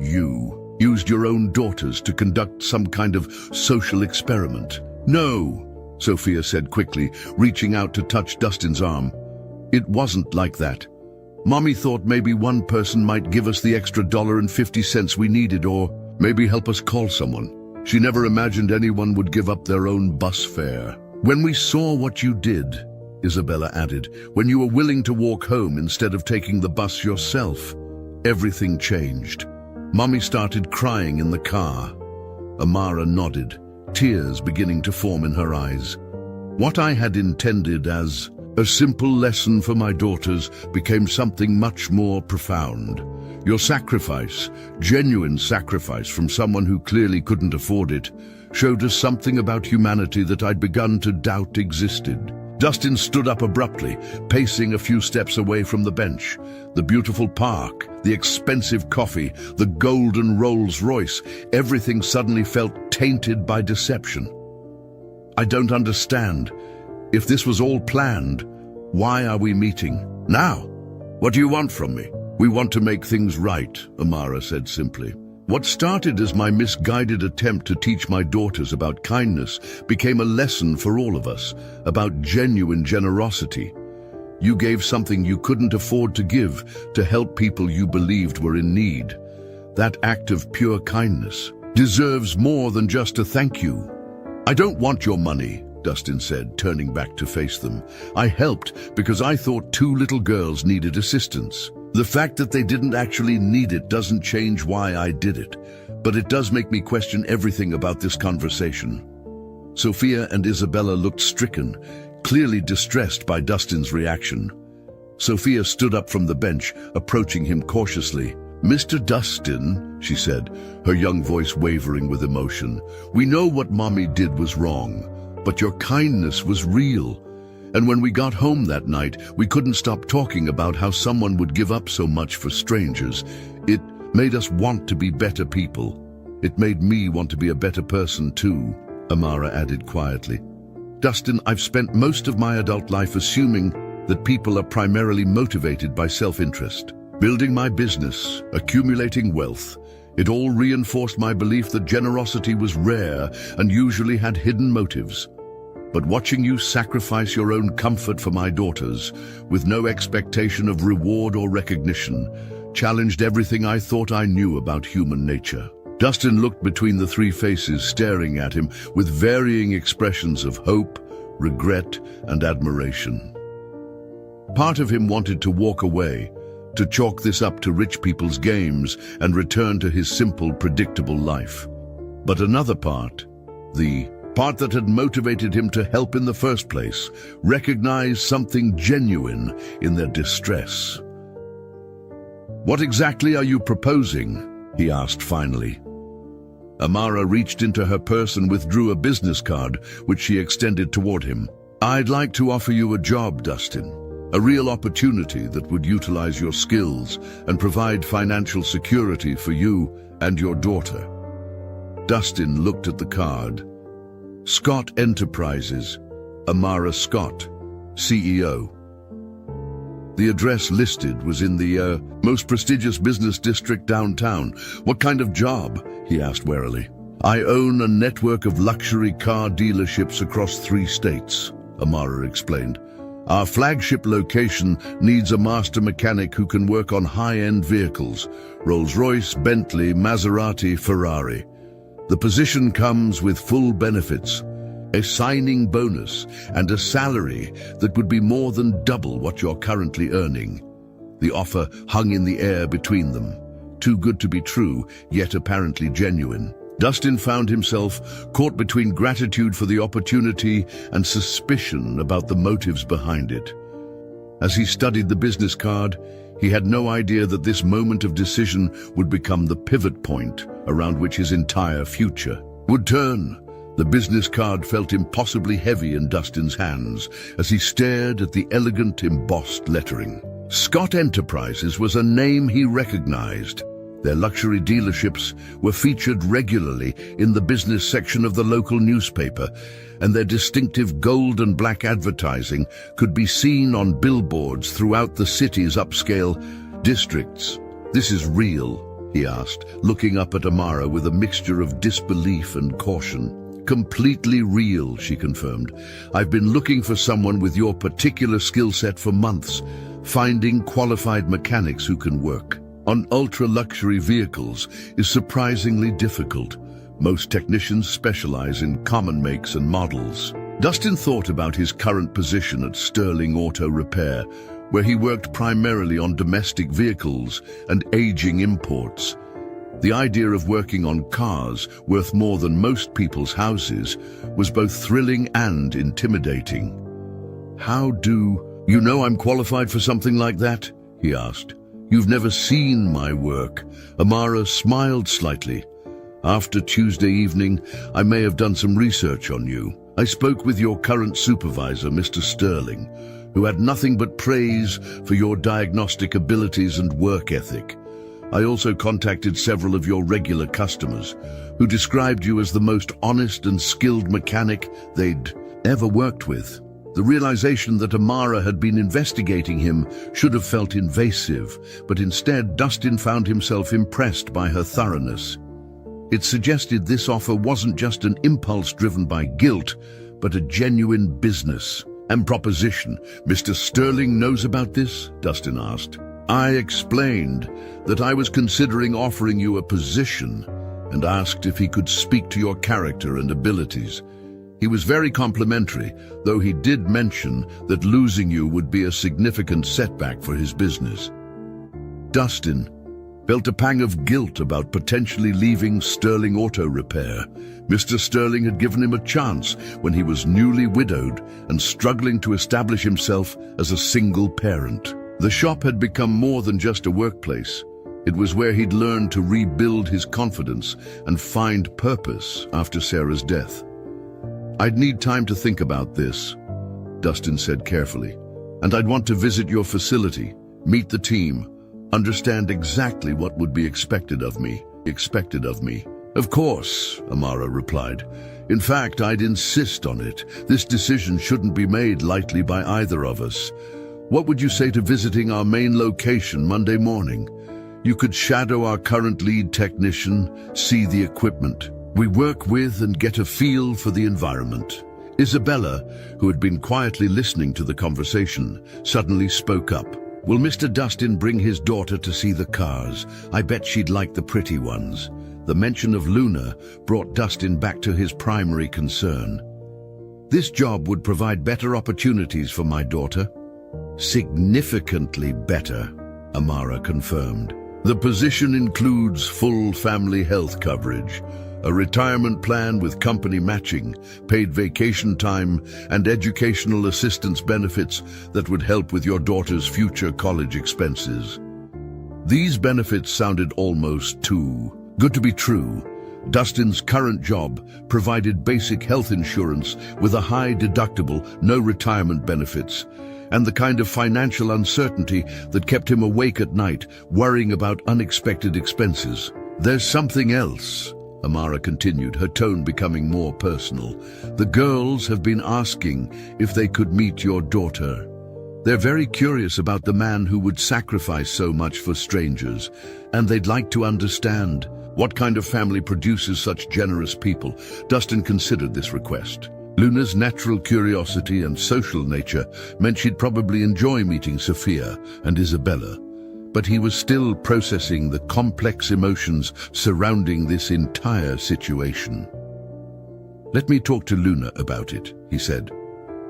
"You used your own daughters to conduct some kind of social experiment." "No," Sophia said quickly, reaching out to touch Dustin's arm. "It wasn't like that. Mommy thought maybe one person might give us the extra $1.50 we needed, or maybe help us call someone. She never imagined anyone would give up their own bus fare. When we saw what you did," Isabella added, "when you were willing to walk home instead of taking the bus yourself, everything changed." Mommy started crying in the car. Amara nodded, tears beginning to form in her eyes. "What I had intended as a simple lesson for my daughters became something much more profound. Your sacrifice, genuine sacrifice from someone who clearly couldn't afford it, showed us something about humanity that I'd begun to doubt existed." Dustin stood up abruptly, pacing a few steps away from the bench. The beautiful park, the expensive coffee, the golden Rolls-Royce, everything suddenly felt tainted by deception. "I don't understand. If this was all planned, why are we meeting now? What do you want from me?" "We want to make things right," Amara said simply. "What started as my misguided attempt to teach my daughters about kindness became a lesson for all of us, about genuine generosity. You gave something you couldn't afford to give to help people you believed were in need. That act of pure kindness deserves more than just a thank you." "I don't want your money," Dustin said, turning back to face them. "I helped because I thought 2 little girls needed assistance. The fact that they didn't actually need it doesn't change why I did it, but it does make me question everything about this conversation." Sophia and Isabella looked stricken, clearly distressed by Dustin's reaction. Sophia stood up from the bench, approaching him cautiously. "Mr. Dustin," she said, her young voice wavering with emotion, "we know what Mommy did was wrong, but your kindness was real. And when we got home that night, we couldn't stop talking about how someone would give up so much for strangers. It made us want to be better people. It made me want to be a better person too," Amara added quietly. Dustin, I've spent most of my adult life assuming that people are primarily motivated by self-interest. Building my business, accumulating wealth, it all reinforced my belief that generosity was rare and usually had hidden motives. But watching you sacrifice your own comfort for my daughters, with no expectation of reward or recognition, challenged everything I thought I knew about human nature. Dustin looked between the three faces staring at him with varying expressions of hope, regret, and admiration. Part of him wanted to walk away, to chalk this up to rich people's games and return to his simple, predictable life. But another part, the part that had motivated him to help in the first place, recognized something genuine in their distress. "What exactly are you proposing?" he asked finally. Amara reached into her purse and withdrew a business card, which she extended toward him. "I'd like to offer you a job, Dustin. A real opportunity that would utilize your skills and provide financial security for you and your daughter." Dustin looked at the card. Scott Enterprises, Amara Scott, CEO. The address listed was in the most prestigious business district downtown. "What kind of job?" he asked warily. "I own a network of luxury car dealerships across 3 states, Amara explained. "Our flagship location needs a master mechanic who can work on high-end vehicles, Rolls-Royce, Bentley, Maserati, Ferrari. The position comes with full benefits, a signing bonus, and a salary that would be more than double what you're currently earning." The offer hung in the air between them, too good to be true, yet apparently genuine. Dustin found himself caught between gratitude for the opportunity and suspicion about the motives behind it. As he studied the business card, he had no idea that this moment of decision would become the pivot point around which his entire future would turn. The business card felt impossibly heavy in Dustin's hands as he stared at the elegant embossed lettering. Scott Enterprises was a name he recognized. Their luxury dealerships were featured regularly in the business section of the local newspaper, and their distinctive gold and black advertising could be seen on billboards throughout the city's upscale districts. "This is real?" he asked, looking up at Amara with a mixture of disbelief and caution. "Completely real," she confirmed. "I've been looking for someone with your particular skill set for months, finding qualified mechanics who can work on ultra-luxury vehicles is surprisingly difficult. Most technicians specialize in common makes and models." Dustin thought about his current position at Sterling Auto Repair, where he worked primarily on domestic vehicles and aging imports. The idea of working on cars worth more than most people's houses was both thrilling and intimidating. "How do you know I'm qualified for something like that?" he asked. "You've never seen my work." Amara smiled slightly. "After Tuesday evening, I may have done some research on you. I spoke with your current supervisor, Mr. Sterling, who had nothing but praise for your diagnostic abilities and work ethic. I also contacted several of your regular customers, who described you as the most honest and skilled mechanic they'd ever worked with." The realization that Amara had been investigating him should have felt invasive, but instead Dustin found himself impressed by her thoroughness. It suggested this offer wasn't just an impulse driven by guilt, but a genuine business and proposition. "Mr. Sterling knows about this?" Dustin asked. "I explained that I was considering offering you a position and asked if he could speak to your character and abilities. He was very complimentary, though he did mention that losing you would be a significant setback for his business." Dustin felt a pang of guilt about potentially leaving Sterling Auto Repair. Mr. Sterling had given him a chance when he was newly widowed and struggling to establish himself as a single parent. The shop had become more than just a workplace. It was where he'd learned to rebuild his confidence and find purpose after Sarah's death. "I'd need time to think about this," Dustin said carefully. "And I'd want to visit your facility, meet the team, understand exactly what would be expected of me. Of course, Amara replied. In fact, I'd insist on it. This decision shouldn't be made lightly by either of us. What would you say to visiting our main location Monday morning? You could shadow our current lead technician, see the equipment we work with, and get a feel for the environment. Isabella, who had been quietly listening to the conversation, suddenly spoke up. Will Mr. Dustin bring his daughter to see the cars? I bet she'd like the pretty ones. The mention of Luna brought Dustin back to his primary concern. This job would provide better opportunities for my daughter. Significantly better, Amara confirmed. The position includes full family health coverage, a retirement plan with company matching, paid vacation time, and educational assistance benefits that would help with your daughter's future college expenses. These benefits sounded almost too good to be true. Dustin's current job provided basic health insurance with a high deductible, no retirement benefits, and the kind of financial uncertainty that kept him awake at night, worrying about unexpected expenses. There's something else, Amara continued, her tone becoming more personal. The girls have been asking if they could meet your daughter. They're very curious about the man who would sacrifice so much for strangers, and they'd like to understand what kind of family produces such generous people. Dustin considered this request. Luna's natural curiosity and social nature meant she'd probably enjoy meeting Sophia and Isabella, but he was still processing the complex emotions surrounding this entire situation. Let me talk to Luna about it, he said.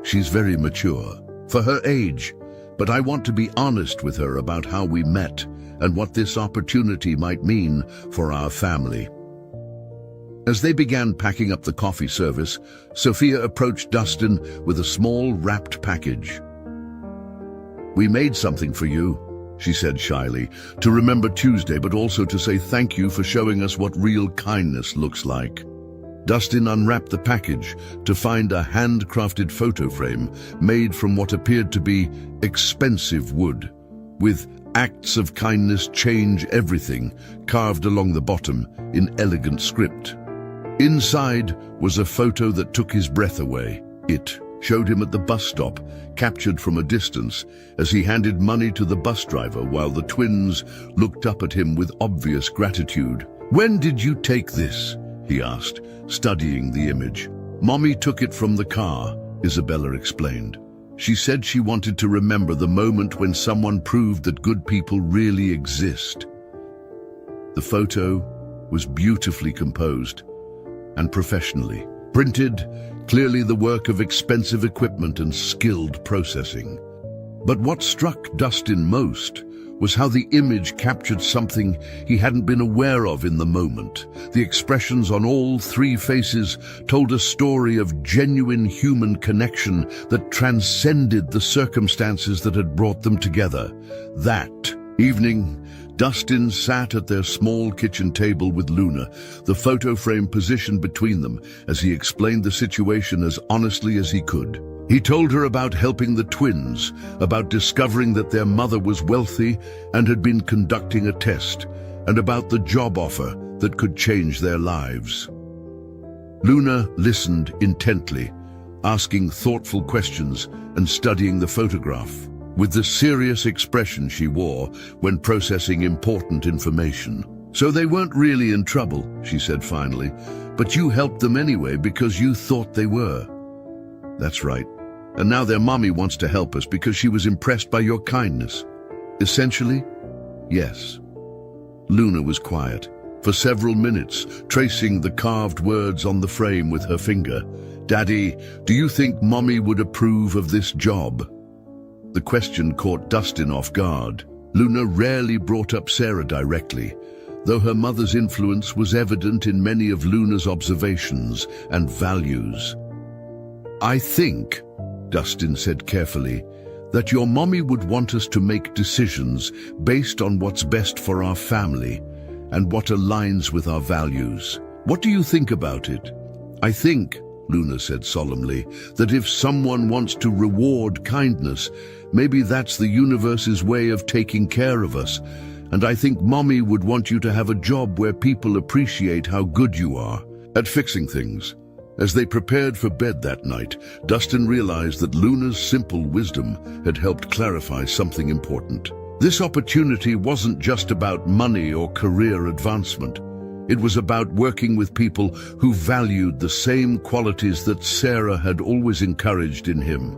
She's very mature for her age, but I want to be honest with her about how we met and what this opportunity might mean for our family. As they began packing up the coffee service, Sophia approached Dustin with a small wrapped package. We made something for you, she said shyly, to remember Tuesday, but also to say thank you for showing us what real kindness looks like. Dustin unwrapped the package to find a handcrafted photo frame made from what appeared to be expensive wood, with "Acts of kindness change everything" carved along the bottom in elegant script. Inside was a photo that took his breath away. It showed him at the bus stop, captured from a distance, as he handed money to the bus driver while the twins looked up at him with obvious gratitude. "When did you take this?" he asked, studying the image. "Mommy took it from the car," Isabella explained. She said she wanted to remember the moment when someone proved that good people really exist. The photo was beautifully composed and professionally printed, clearly the work of expensive equipment and skilled processing. But what struck Dustin most was how the image captured something he hadn't been aware of in the moment. The expressions on all three faces told a story of genuine human connection that transcended the circumstances that had brought them together. That evening, Dustin sat at their small kitchen table with Luna, the photo frame positioned between them, as he explained the situation as honestly as he could. He told her about helping the twins, about discovering that their mother was wealthy and had been conducting a test, and about the job offer that could change their lives. Luna listened intently, asking thoughtful questions and studying the photograph with the serious expression she wore when processing important information. "So they weren't really in trouble," she said finally, "but you helped them anyway because you thought they were." "That's right. And now their mommy wants to help us because she was impressed by your kindness." "Essentially, yes." Luna was quiet for several minutes, tracing the carved words on the frame with her finger. "Daddy, do you think mommy would approve of this job?" The question caught Dustin off guard. Luna rarely brought up Sarah directly, though her mother's influence was evident in many of Luna's observations and values. "I think," Dustin said carefully, "that your mommy would want us to make decisions based on what's best for our family and what aligns with our values. What do you think about it?" "I think," Luna said solemnly, "that if someone wants to reward kindness, maybe that's the universe's way of taking care of us, and I think Mommy would want you to have a job where people appreciate how good you are at fixing things." As they prepared for bed that night, Dustin realized that Luna's simple wisdom had helped clarify something important. This opportunity wasn't just about money or career advancement. It was about working with people who valued the same qualities that Sarah had always encouraged in him.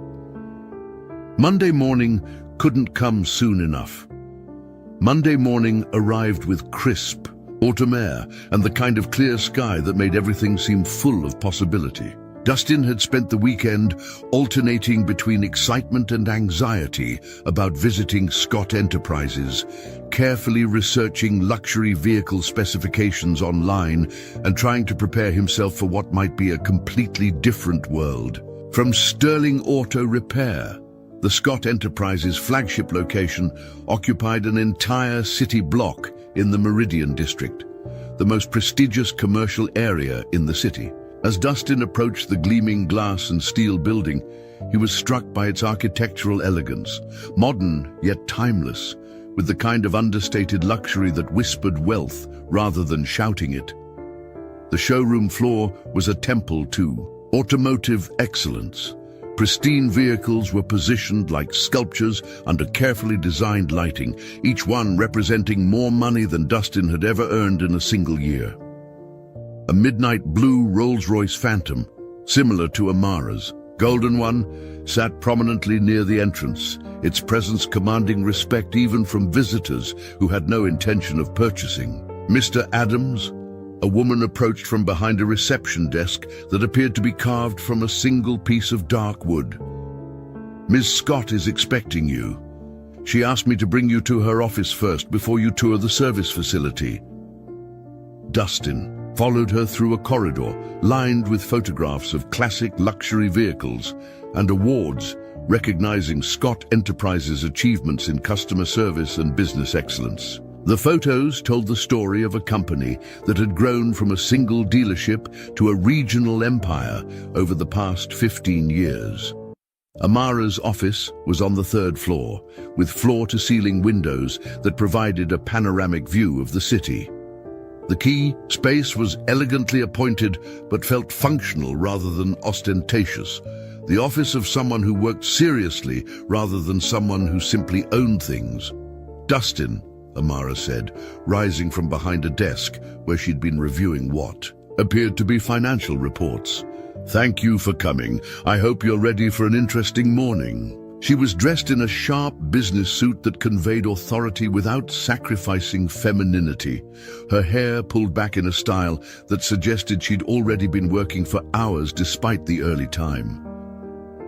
Monday morning couldn't come soon enough. Monday morning arrived with crisp, autumn air and the kind of clear sky that made everything seem full of possibility. Dustin had spent the weekend alternating between excitement and anxiety about visiting Scott Enterprises, carefully researching luxury vehicle specifications online and trying to prepare himself for what might be a completely different world. From Sterling Auto Repair, the Scott Enterprises flagship location occupied an entire city block in the Meridian district, the most prestigious commercial area in the city. As Dustin approached the gleaming glass and steel building, he was struck by its architectural elegance, modern yet timeless, with the kind of understated luxury that whispered wealth rather than shouting it. The showroom floor was a temple to automotive excellence. Pristine vehicles were positioned like sculptures under carefully designed lighting, each one representing more money than Dustin had ever earned in a single year. A midnight blue Rolls-Royce Phantom, similar to Amara's golden one, sat prominently near the entrance, its presence commanding respect even from visitors who had no intention of purchasing. "Mr. Adams?" A woman approached from behind a reception desk that appeared to be carved from a single piece of dark wood. "Ms. Scott is expecting you. She asked me to bring you to her office first before you tour the service facility." Dustin followed her through a corridor lined with photographs of classic luxury vehicles and awards recognizing Scott Enterprises' achievements in customer service and business excellence. The photos told the story of a company that had grown from a single dealership to a regional empire over the past 15 years. Amara's office was on the third floor, with floor-to-ceiling windows that provided a panoramic view of the city. The key space was elegantly appointed but felt functional rather than ostentatious, the office of someone who worked seriously rather than someone who simply owned things. "Dustin," Amara said, rising from behind a desk where she'd been reviewing what appeared to be financial reports. "Thank you for coming. I hope you're ready for an interesting morning." She was dressed in a sharp business suit that conveyed authority without sacrificing femininity, her hair pulled back in a style that suggested she'd already been working for hours despite the early time.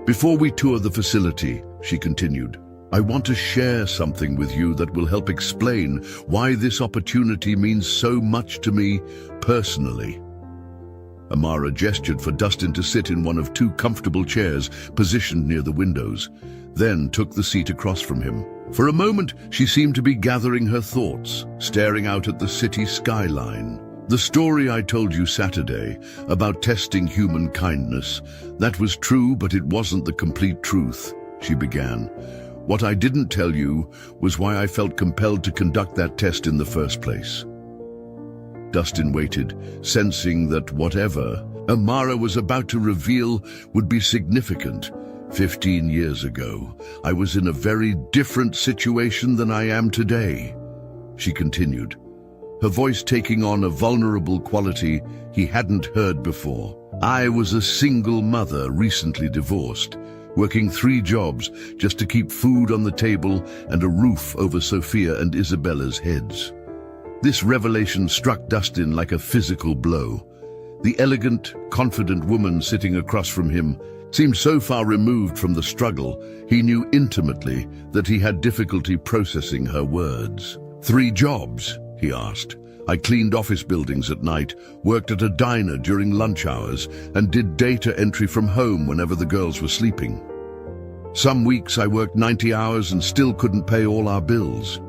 "Before we tour the facility," she continued, "I want to share something with you that will help explain why this opportunity means so much to me personally." Amara gestured for Dustin to sit in one of two comfortable chairs positioned near the windows, then took the seat across from him. For a moment, she seemed to be gathering her thoughts, staring out at the city skyline. "The story I told you Saturday about testing human kindness, that was true, but it wasn't the complete truth," she began. "What I didn't tell you was why I felt compelled to conduct that test in the first place." Dustin waited, sensing that whatever Amara was about to reveal would be significant. 15 years ago, I was in a very different situation than I am today," she continued, her voice taking on a vulnerable quality he hadn't heard before. "I was a single mother, recently divorced, working 3 jobs just to keep food on the table and a roof over Sophia and Isabella's heads." This revelation struck Dustin like a physical blow. The elegant, confident woman sitting across from him seemed so far removed from the struggle, he knew intimately that he had difficulty processing her words. "3 jobs?" he asked. "I cleaned office buildings at night, worked at a diner during lunch hours, and did data entry from home whenever the girls were sleeping. Some weeks I worked 90 hours and still couldn't pay all our bills."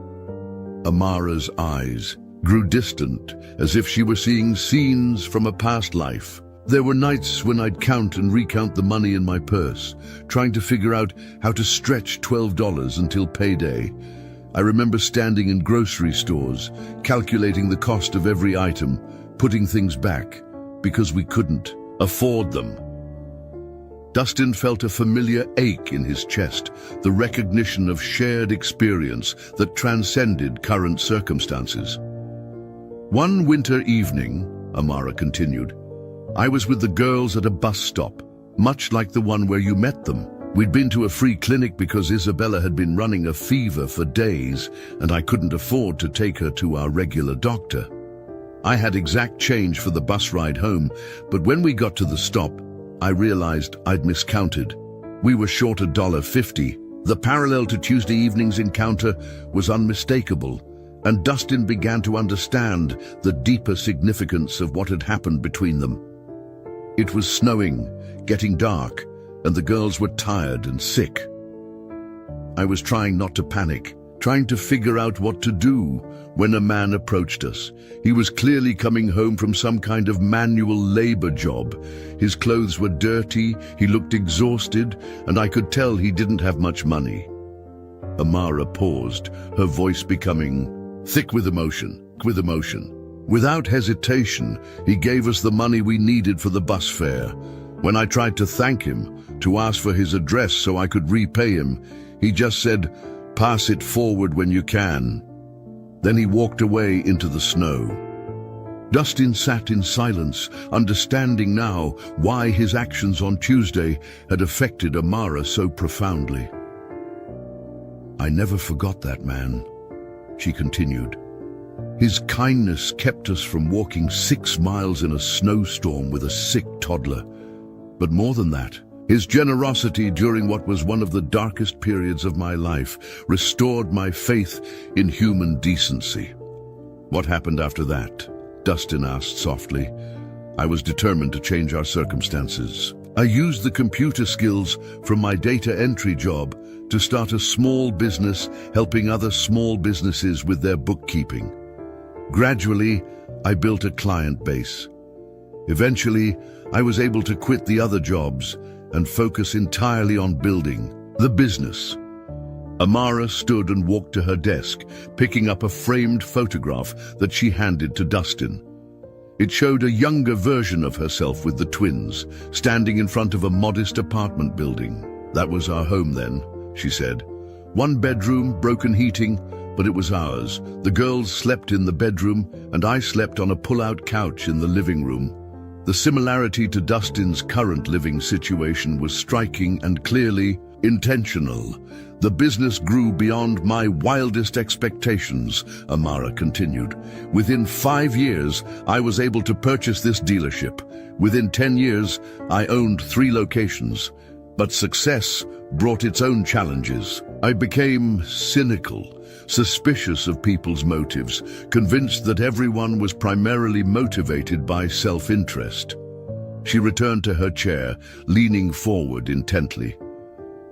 Amara's eyes grew distant, as if she were seeing scenes from a past life. "There were nights when I'd count and recount the money in my purse, trying to figure out how to stretch $12 until payday. I remember standing in grocery stores, calculating the cost of every item, putting things back, because we couldn't afford them. Dustin felt a familiar ache in his chest, the recognition of shared experience that transcended current circumstances. One winter evening, Amara continued, I was with the girls at a bus stop, much like the one where you met them. We'd been to a free clinic because Isabella had been running a fever for days, and I couldn't afford to take her to our regular doctor. I had exact change for the bus ride home, but when we got to the stop, I realized I'd miscounted. We were short $1.50. The parallel to Tuesday evening's encounter was unmistakable, and Dustin began to understand the deeper significance of what had happened between them. It was snowing, getting dark, and the girls were tired and sick. I was trying not to panic, trying to figure out what to do when a man approached us. He was clearly coming home from some kind of manual labor job. His clothes were dirty, he looked exhausted, and I could tell he didn't have much money. Amara paused, her voice becoming thick with emotion. Without hesitation, he gave us the money we needed for the bus fare. When I tried to thank him, to ask for his address so I could repay him, he just said, "Pass it forward when you can." Then he walked away into the snow. Dustin sat in silence, understanding now why his actions on Tuesday had affected Amara so profoundly. "I never forgot that man," she continued. "His kindness kept us from walking 6 miles in a snowstorm with a sick toddler. But more than that, his generosity during what was one of the darkest periods of my life restored my faith in human decency." "What happened after that?" Dustin asked softly. "I was determined to change our circumstances. I used the computer skills from my data entry job to start a small business helping other small businesses with their bookkeeping. Gradually, I built a client base. Eventually, I was able to quit the other jobs and focus entirely on building the business." Amara stood and walked to her desk, picking up a framed photograph that she handed to Dustin. It showed a younger version of herself with the twins, standing in front of a modest apartment building. "That was our home then," she said. "One bedroom, broken heating, but it was ours. The girls slept in the bedroom, and I slept on a pull-out couch in the living room." The similarity to Dustin's current living situation was striking and clearly intentional. "The business grew beyond my wildest expectations," Amara continued. "Within 5 years, I was able to purchase this dealership. Within 10 years, I owned 3 locations. But success brought its own challenges. I became cynical, suspicious of people's motives, convinced that everyone was primarily motivated by self-interest." She returned to her chair, leaning forward intently.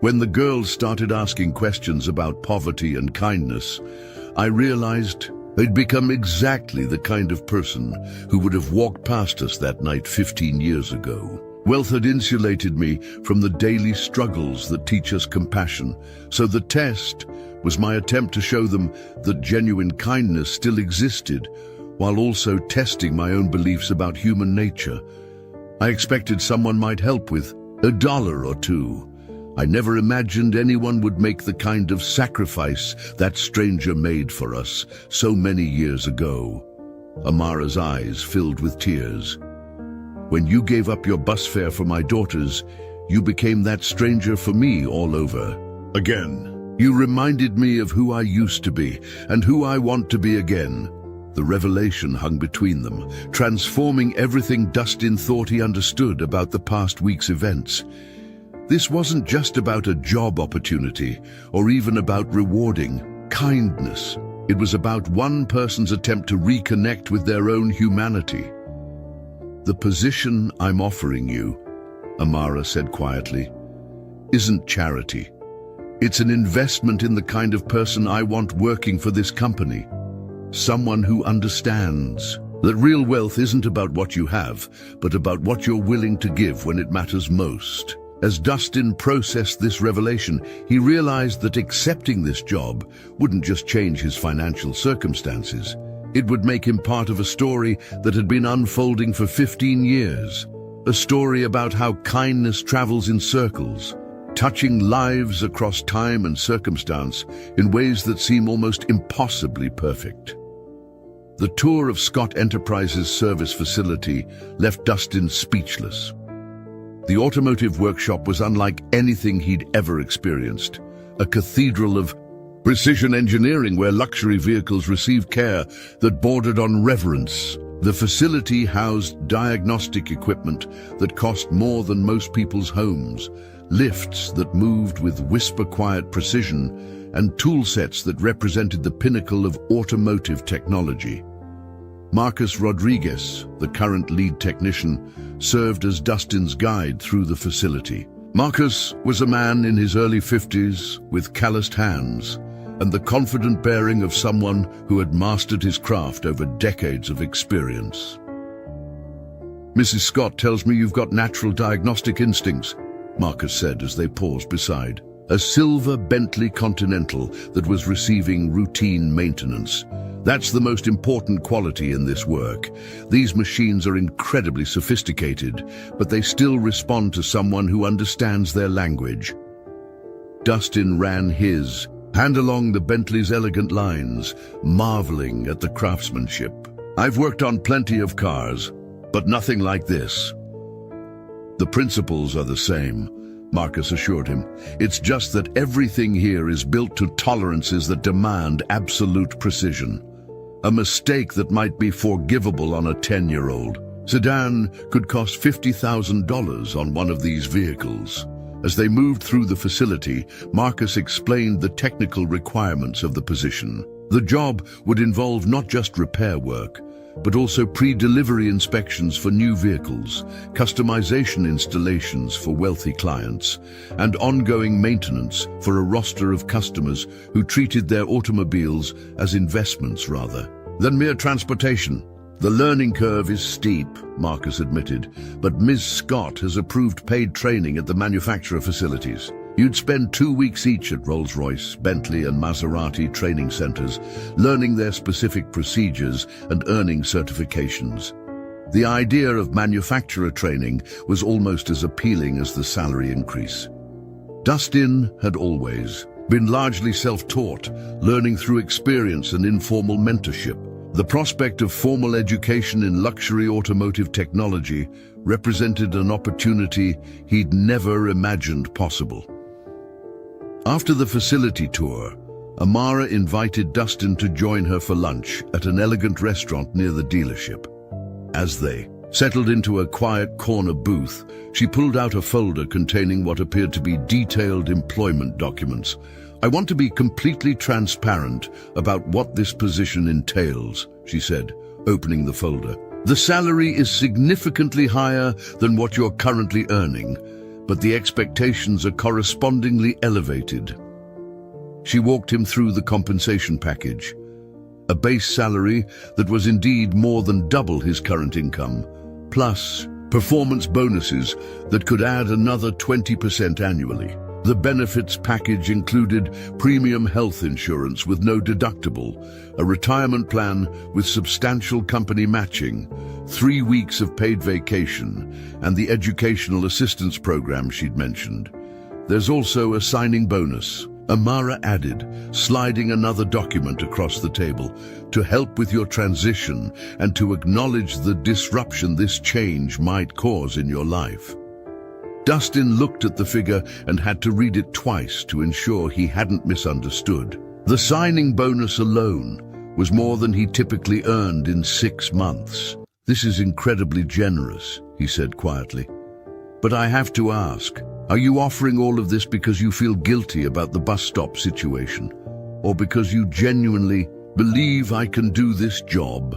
"When the girls started asking questions about poverty and kindness, I realized they'd become exactly the kind of person who would have walked past us that night 15 years ago. Wealth had insulated me from the daily struggles that teach us compassion, so the test was my attempt to show them that genuine kindness still existed, while also testing my own beliefs about human nature. I expected someone might help with $1 or $2. I never imagined anyone would make the kind of sacrifice that stranger made for us so many years ago." Amara's eyes filled with tears. "When you gave up your bus fare for my daughters, you became that stranger for me all over again. You reminded me of who I used to be and who I want to be again." The revelation hung between them, transforming everything Dustin thought he understood about the past week's events. This wasn't just about a job opportunity or even about rewarding kindness. It was about one person's attempt to reconnect with their own humanity. "The position I'm offering you," Amara said quietly, "isn't charity. It's an investment in the kind of person I want working for this company. Someone who understands that real wealth isn't about what you have, but about what you're willing to give when it matters most." As Dustin processed this revelation, he realized that accepting this job wouldn't just change his financial circumstances. It would make him part of a story that had been unfolding for 15 years. A story about how kindness travels in circles, touching lives across time and circumstance in ways that seem almost impossibly perfect. The tour of Scott Enterprises' service facility left Dustin speechless. The automotive workshop was unlike anything he'd ever experienced, a cathedral of precision engineering where luxury vehicles received care that bordered on reverence. The facility housed diagnostic equipment that cost more than most people's homes, lifts that moved with whisper-quiet precision, and tool sets that represented the pinnacle of automotive technology. Marcus Rodriguez, the current lead technician, served as Dustin's guide through the facility. Marcus was a man in his early 50s with calloused hands and the confident bearing of someone who had mastered his craft over decades of experience. "Mrs. Scott tells me you've got natural diagnostic instincts," Marcus said as they paused beside a silver Bentley Continental that was receiving routine maintenance. "That's the most important quality in this work. These machines are incredibly sophisticated, but they still respond to someone who understands their language." Dustin ran his hand along the Bentley's elegant lines, marveling at the craftsmanship. "I've worked on plenty of cars, but nothing like this." "The principles are the same," Marcus assured him. "It's just that everything here is built to tolerances that demand absolute precision. A mistake that might be forgivable on a 10-year-old sedan could cost $50,000 on one of these vehicles." As they moved through the facility, Marcus explained the technical requirements of the position. The job would involve not just repair work, but also pre-delivery inspections for new vehicles, customization installations for wealthy clients, and ongoing maintenance for a roster of customers who treated their automobiles as investments rather than mere transportation. "The learning curve is steep," Marcus admitted, "but Ms. Scott has approved paid training at the manufacturer facilities. You'd spend 2 weeks each at Rolls-Royce, Bentley and Maserati training centers, learning their specific procedures and earning certifications." The idea of manufacturer training was almost as appealing as the salary increase. Dustin had always been largely self-taught, learning through experience and informal mentorship. The prospect of formal education in luxury automotive technology represented an opportunity he'd never imagined possible. After the facility tour, Amara invited Dustin to join her for lunch at an elegant restaurant near the dealership. As they settled into a quiet corner booth, she pulled out a folder containing what appeared to be detailed employment documents. "I want to be completely transparent about what this position entails," she said, opening the folder. "The salary is significantly higher than what you're currently earning, but the expectations are correspondingly elevated." She walked him through the compensation package, a base salary that was indeed more than double his current income, plus performance bonuses that could add another 20% annually. The benefits package included premium health insurance with no deductible, a retirement plan with substantial company matching, 3 weeks of paid vacation, and the educational assistance program she'd mentioned. "There's also a signing bonus," Amara added, sliding another document across the table, "to help with your transition and to acknowledge the disruption this change might cause in your life." Dustin looked at the figure and had to read it twice to ensure he hadn't misunderstood. The signing bonus alone was more than he typically earned in 6 months. "This is incredibly generous," he said quietly. "But I have to ask, are you offering all of this because you feel guilty about the bus stop situation? Or because you genuinely believe I can do this job?"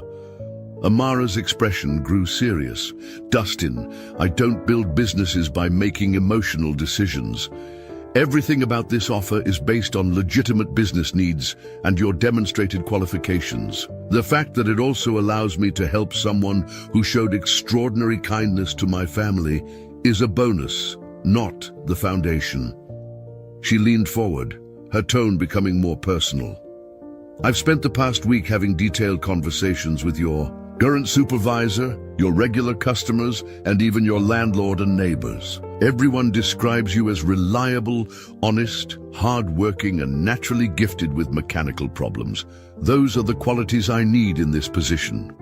Amara's expression grew serious. "Dustin, I don't build businesses by making emotional decisions. Everything about this offer is based on legitimate business needs and your demonstrated qualifications. The fact that it also allows me to help someone who showed extraordinary kindness to my family is a bonus." not the foundation. She leaned forward, her tone becoming more personal. I've spent the past week having detailed conversations with your current supervisor, your regular customers, and even your landlord and neighbors. Everyone describes you as reliable, honest, hard-working, and naturally gifted with mechanical problems. Those are the qualities I need in this position.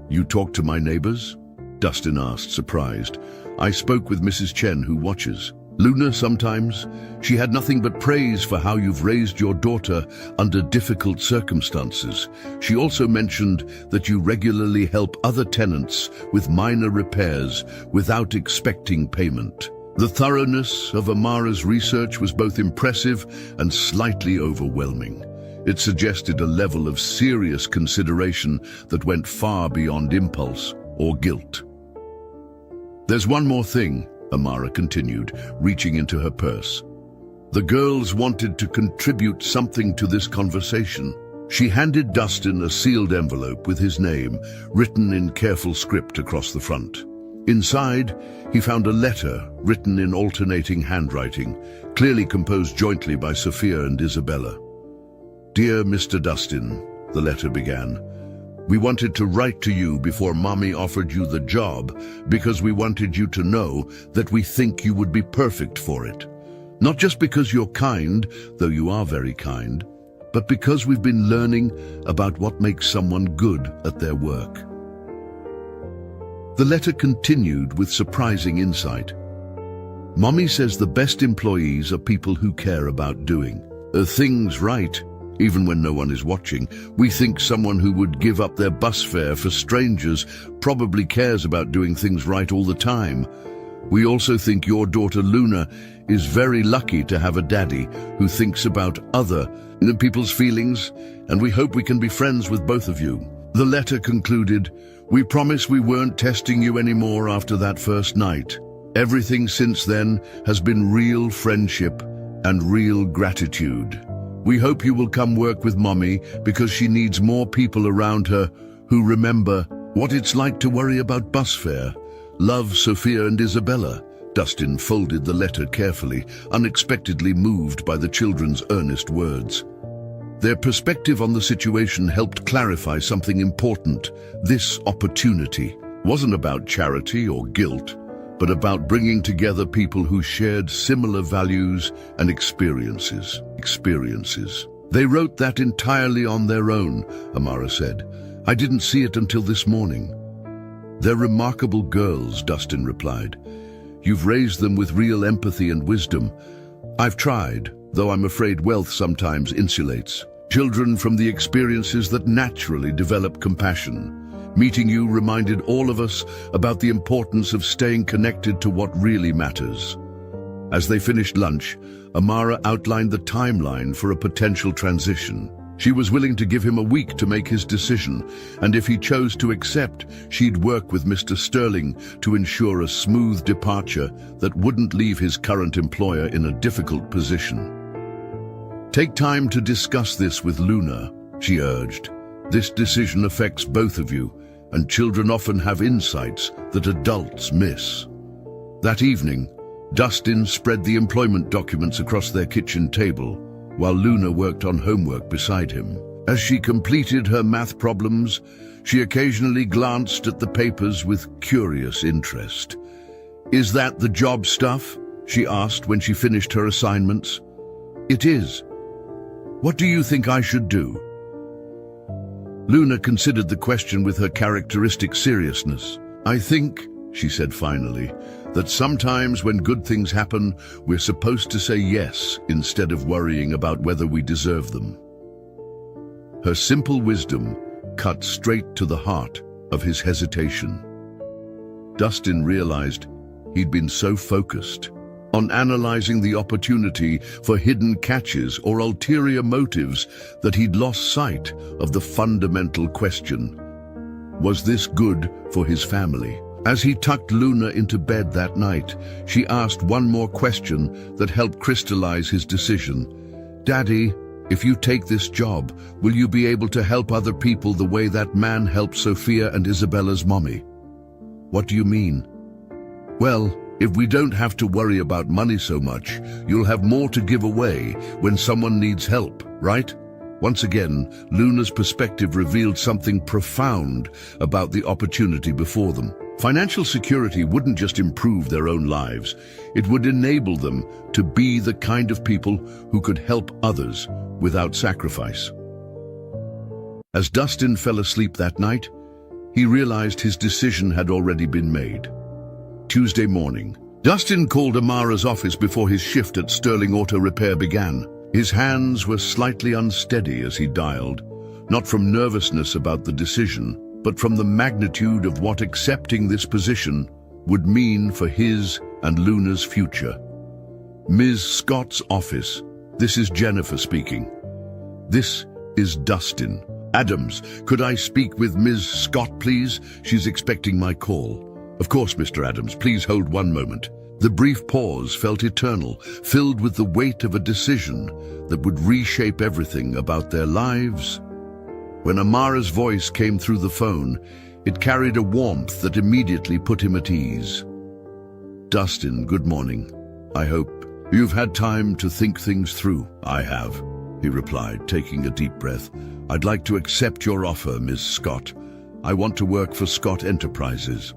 You talk to my neighbors? Dustin asked, surprised. I spoke with Mrs. Chen, who watches. Luna, sometimes. She had nothing but praise for how you've raised your daughter under difficult circumstances. She also mentioned that you regularly help other tenants with minor repairs without expecting payment. The thoroughness of Amara's research was both impressive and slightly overwhelming. It suggested a level of serious consideration that went far beyond impulse or guilt. There's one more thing, Amara continued, reaching into her purse. The girls wanted to contribute something to this conversation. She handed Dustin a sealed envelope with his name, written in careful script across the front. Inside, he found a letter written in alternating handwriting, clearly composed jointly by Sophia and Isabella. Dear Mr. Dustin, the letter began. We wanted to write to you before Mommy offered you the job because we wanted you to know that we think you would be perfect for it. Not just because you're kind, though you are very kind, but because we've been learning about what makes someone good at their work. The letter continued with surprising insight. Mommy says the best employees are people who care about doing things right. Even when no one is watching, we think someone who would give up their bus fare for strangers probably cares about doing things right all the time. We also think your daughter Luna is very lucky to have a daddy who thinks about other people's feelings, and we hope we can be friends with both of you. The letter concluded, we promise we weren't testing you anymore after that first night. Everything since then has been real friendship and real gratitude. We hope you will come work with Mommy because she needs more people around her who remember what it's like to worry about bus fare. Love, Sophia and Isabella. Dustin folded the letter carefully, unexpectedly moved by the children's earnest words. Their perspective on the situation helped clarify something important. This opportunity wasn't about charity or guilt, but about bringing together people who shared similar values and experiences. They wrote that entirely on their own, Amara said. I didn't see it until this morning. They're remarkable girls, Dustin replied. You've raised them with real empathy and wisdom. I've tried, though I'm afraid wealth sometimes insulates children from the experiences that naturally develop compassion. Meeting you reminded all of us about the importance of staying connected to what really matters. As they finished lunch, Amara outlined the timeline for a potential transition. She was willing to give him a week to make his decision, and if he chose to accept, she'd work with Mr. Sterling to ensure a smooth departure that wouldn't leave his current employer in a difficult position. Take time to discuss this with Luna, she urged. This decision affects both of you, and children often have insights that adults miss. That evening, Dustin spread the employment documents across their kitchen table, while Luna worked on homework beside him. As she completed her math problems, she occasionally glanced at the papers with curious interest. Is that the job stuff? She asked when she finished her assignments. It is. What do you think I should do? Luna considered the question with her characteristic seriousness. I think, she said finally, that sometimes when good things happen, we're supposed to say yes instead of worrying about whether we deserve them. Her simple wisdom cut straight to the heart of his hesitation. Dustin realized he'd been so focused on analyzing the opportunity for hidden catches or ulterior motives that he'd lost sight of the fundamental question. Was this good for his family? As he tucked Luna into bed that night, she asked one more question that helped crystallize his decision. Daddy, if you take this job, will you be able to help other people the way that man helped Sophia and Isabella's mommy? What do you mean? Well, If we don't have to worry about money so much, you'll have more to give away when someone needs help, right? Once again, Luna's perspective revealed something profound about the opportunity before them. Financial security wouldn't just improve their own lives, it would enable them to be the kind of people who could help others without sacrifice. As Dustin fell asleep that night, he realized his decision had already been made. Tuesday morning, Dustin called Amara's office before his shift at Sterling Auto Repair began. His hands were slightly unsteady as he dialed, not from nervousness about the decision, but from the magnitude of what accepting this position would mean for his and Luna's future. Ms. Scott's office. This is Jennifer speaking. This is Dustin. Adams, could I speak with Ms. Scott, please? She's expecting my call. Of course, Mr. Adams, please hold one moment. The brief pause felt eternal, filled with the weight of a decision that would reshape everything about their lives. When Amara's voice came through the phone, it carried a warmth that immediately put him at ease. Dustin, good morning. I hope you've had time to think things through. I have, he replied, taking a deep breath. I'd like to accept your offer, Ms. Scott. I want to work for Scott Enterprises.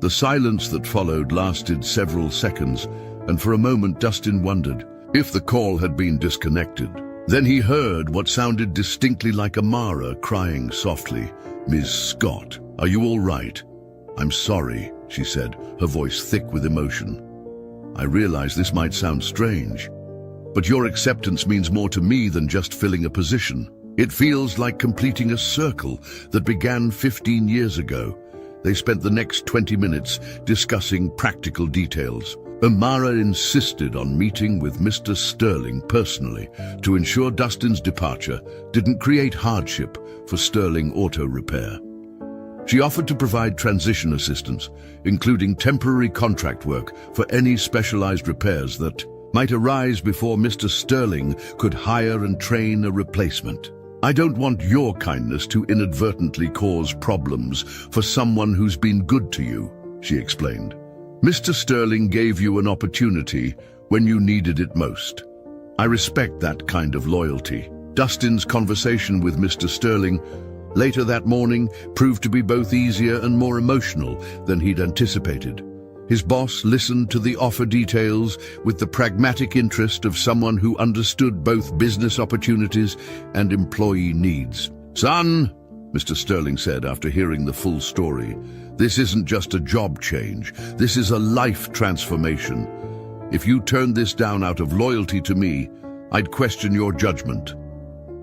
The silence that followed lasted several seconds, and for a moment Dustin wondered if the call had been disconnected. Then he heard what sounded distinctly like Amara crying softly. Ms. Scott, are you all right? I'm sorry, she said, her voice thick with emotion. I realize this might sound strange, but your acceptance means more to me than just filling a position. It feels like completing a circle that began 15 years ago. They spent the next 20 minutes discussing practical details. Amara insisted on meeting with Mr. Sterling personally to ensure Dustin's departure didn't create hardship for Sterling Auto Repair. She offered to provide transition assistance, including temporary contract work for any specialized repairs that might arise before Mr. Sterling could hire and train a replacement. I don't want your kindness to inadvertently cause problems for someone who's been good to you, she explained. Mr. Sterling gave you an opportunity when you needed it most. I respect that kind of loyalty. Dustin's conversation with Mr. Sterling later that morning proved to be both easier and more emotional than he'd anticipated. His boss listened to the offer details with the pragmatic interest of someone who understood both business opportunities and employee needs. Son, Mr. Sterling said after hearing the full story, this isn't just a job change. This is a life transformation. If you turned this down out of loyalty to me, I'd question your judgment.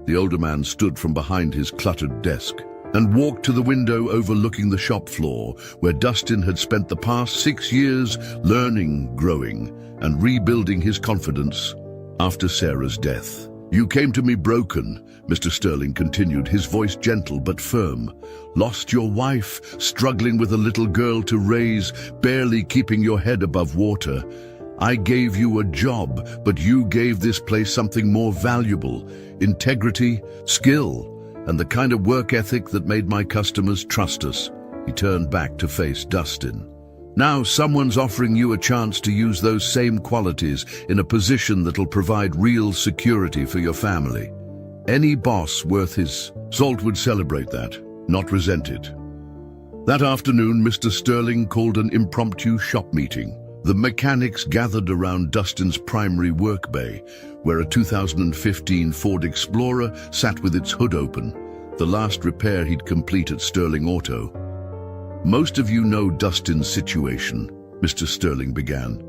The older man stood from behind his cluttered desk and walked to the window overlooking the shop floor where Dustin had spent the past 6 years learning, growing, and rebuilding his confidence after Sarah's death. You came to me broken, Mr. Sterling continued, his voice gentle but firm. Lost your wife, struggling with a little girl to raise, barely keeping your head above water. I gave you a job, but you gave this place something more valuable: integrity, skill, and the kind of work ethic that made my customers trust us. He turned back to face Dustin. Now someone's offering you a chance to use those same qualities in a position that'll provide real security for your family. Any boss worth his salt would celebrate that, not resent it. That afternoon, Mr. Sterling called an impromptu shop meeting. The mechanics gathered around Dustin's primary work bay, where a 2015 Ford Explorer sat with its hood open, the last repair he'd complete at Sterling Auto. Most of you know Dustin's situation, Mr. Sterling began.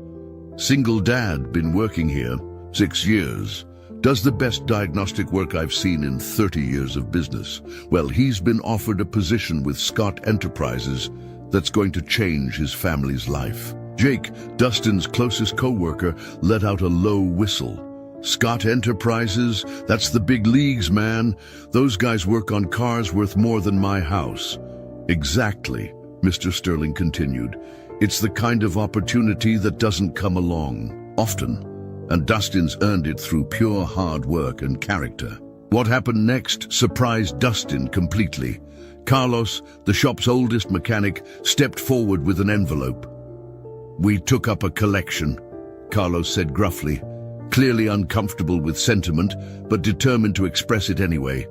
Single dad, been working here 6 years. Does the best diagnostic work I've seen in 30 years of business. Well, he's been offered a position with Scott Enterprises that's going to change his family's life. Jake, Dustin's closest co-worker, let out a low whistle. Scott Enterprises? That's the big leagues, man. Those guys work on cars worth more than my house. Exactly, Mr. Sterling continued. It's the kind of opportunity that doesn't come along often, and Dustin's earned it through pure hard work and character. What happened next surprised Dustin completely. Carlos, the shop's oldest mechanic, stepped forward with an envelope. We took up a collection, Carlos said gruffly, clearly uncomfortable with sentiment, but determined to express it anyway.